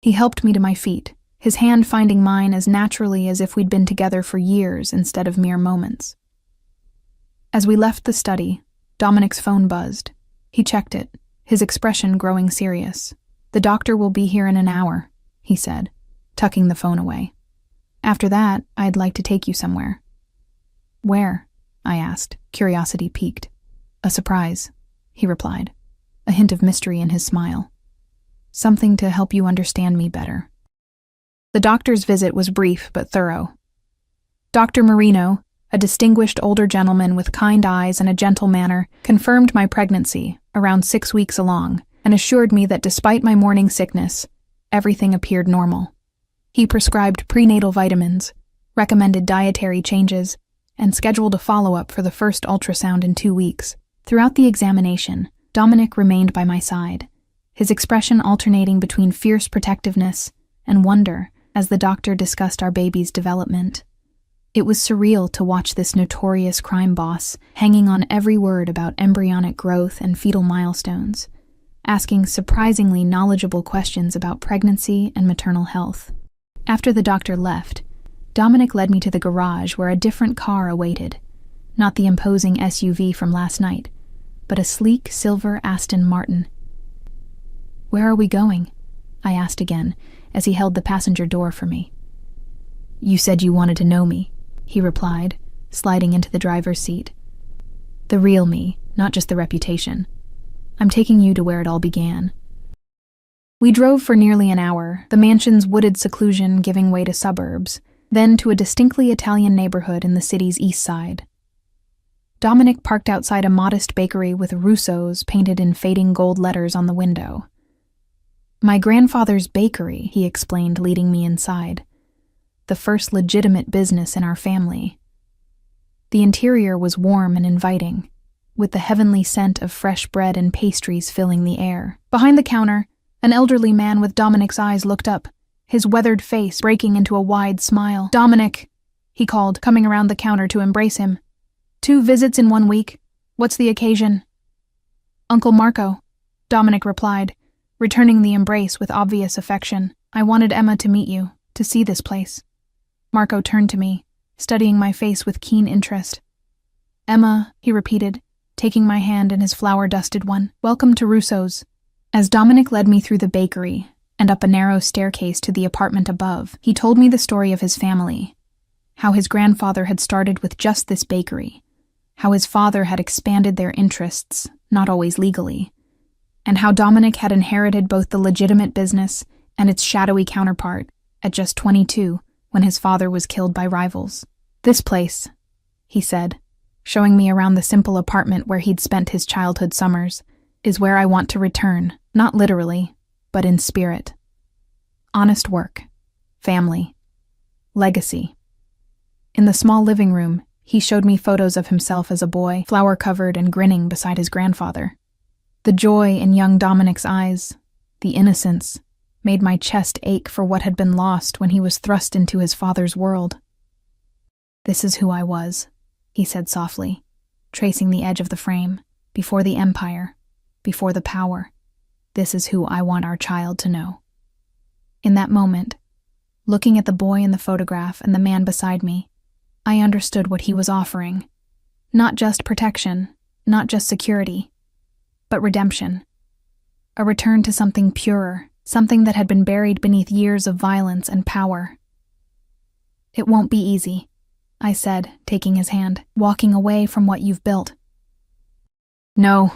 He helped me to my feet, his hand finding mine as naturally as if we'd been together for years instead of mere moments. As we left the study, Dominic's phone buzzed. He checked it, his expression growing serious. "The doctor will be here in an hour," he said, tucking the phone away. "After that, I'd like to take you somewhere." "Where?" I asked, curiosity piqued. "A surprise," he replied, a hint of mystery in his smile. "Something to help you understand me better." The doctor's visit was brief but thorough. Dr. Marino, a distinguished older gentleman with kind eyes and a gentle manner, confirmed my pregnancy, around 6 weeks along, and assured me that despite my morning sickness, everything appeared normal. He prescribed prenatal vitamins, recommended dietary changes, and scheduled a follow-up for the first ultrasound in 2 weeks. Throughout the examination, Dominic remained by my side, his expression alternating between fierce protectiveness and wonder as the doctor discussed our baby's development. It was surreal to watch this notorious crime boss hanging on every word about embryonic growth and fetal milestones, asking surprisingly knowledgeable questions about pregnancy and maternal health. After the doctor left, Dominic led me to the garage where a different car awaited, not the imposing SUV from last night, but a sleek silver Aston Martin. "Where are we going?" I asked again, as he held the passenger door for me. You said you wanted to know me, he replied, sliding into the driver's seat. The real me, not just the reputation. I'm taking you to where it all began. We drove for nearly an hour, the mansion's wooded seclusion giving way to suburbs, then to a distinctly Italian neighborhood in the city's east side. Dominic parked outside a modest bakery with Russo's painted in fading gold letters on the window. My grandfather's bakery, he explained, leading me inside. The first legitimate business in our family. The interior was warm and inviting, with the heavenly scent of fresh bread and pastries filling the air. Behind the counter, an elderly man with Dominic's eyes looked up, his weathered face breaking into a wide smile. Dominic, he called, coming around the counter to embrace him. 2 visits in 1 week. What's the occasion? Uncle Marco, Dominic replied, returning the embrace with obvious affection. I wanted Emma to meet you, to see this place. Marco turned to me, studying my face with keen interest. Emma, he repeated, taking my hand in his flour-dusted one. Welcome to Russo's. As Dominic led me through the bakery and up a narrow staircase to the apartment above, he told me the story of his family, how his grandfather had started with just this bakery, how his father had expanded their interests, not always legally, and how Dominic had inherited both the legitimate business and its shadowy counterpart at just 22 when his father was killed by rivals. This place, he said, showing me around the simple apartment where he'd spent his childhood summers, is where I want to return, not literally, but in spirit. Honest work, family, legacy. In the small living room, he showed me photos of himself as a boy, flour-covered and grinning beside his grandfather. The joy in young Dominic's eyes, the innocence, made my chest ache for what had been lost when he was thrust into his father's world. This is who I was, he said softly, tracing the edge of the frame, before the empire, before the power. This is who I want our child to know. In that moment, looking at the boy in the photograph and the man beside me, I understood what he was offering. Not just protection, not just security, but redemption. A return to something purer, something that had been buried beneath years of violence and power. It won't be easy, I said, taking his hand, walking away from what you've built. No,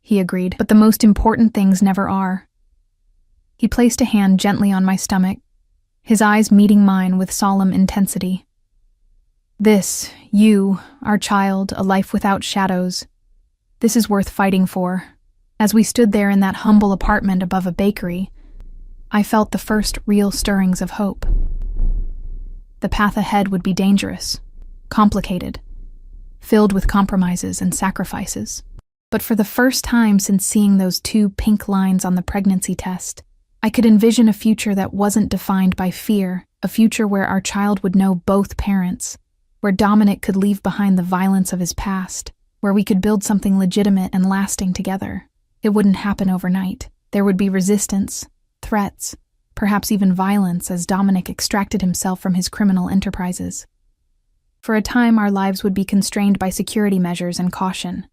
he agreed, but the most important things never are. He placed a hand gently on my stomach, his eyes meeting mine with solemn intensity. This, you, our child, a life without shadows, this is worth fighting for. As we stood there in that humble apartment above a bakery, I felt the first real stirrings of hope. The path ahead would be dangerous, complicated, filled with compromises and sacrifices. But for the first time since seeing those 2 pink lines on the pregnancy test, I could envision a future that wasn't defined by fear, a future where our child would know both parents, where Dominic could leave behind the violence of his past, where we could build something legitimate and lasting together. It wouldn't happen overnight. There would be resistance, threats, perhaps even violence as Dominic extracted himself from his criminal enterprises. For a time, our lives would be constrained by security measures and caution.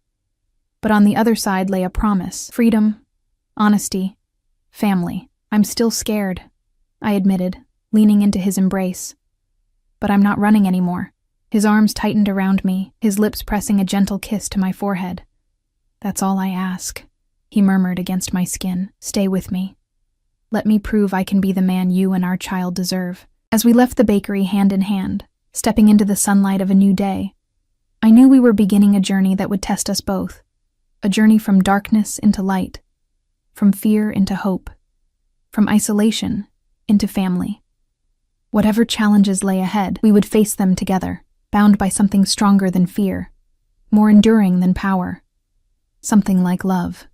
But on the other side lay a promise, freedom, honesty, family. I'm still scared, I admitted, leaning into his embrace. But I'm not running anymore. His arms tightened around me, his lips pressing a gentle kiss to my forehead. That's all I ask, he murmured against my skin. Stay with me. Let me prove I can be the man you and our child deserve. As we left the bakery hand in hand, stepping into the sunlight of a new day, I knew we were beginning a journey that would test us both. A journey from darkness into light, from fear into hope, from isolation into family. Whatever challenges lay ahead, we would face them together, bound by something stronger than fear, more enduring than power, something like love.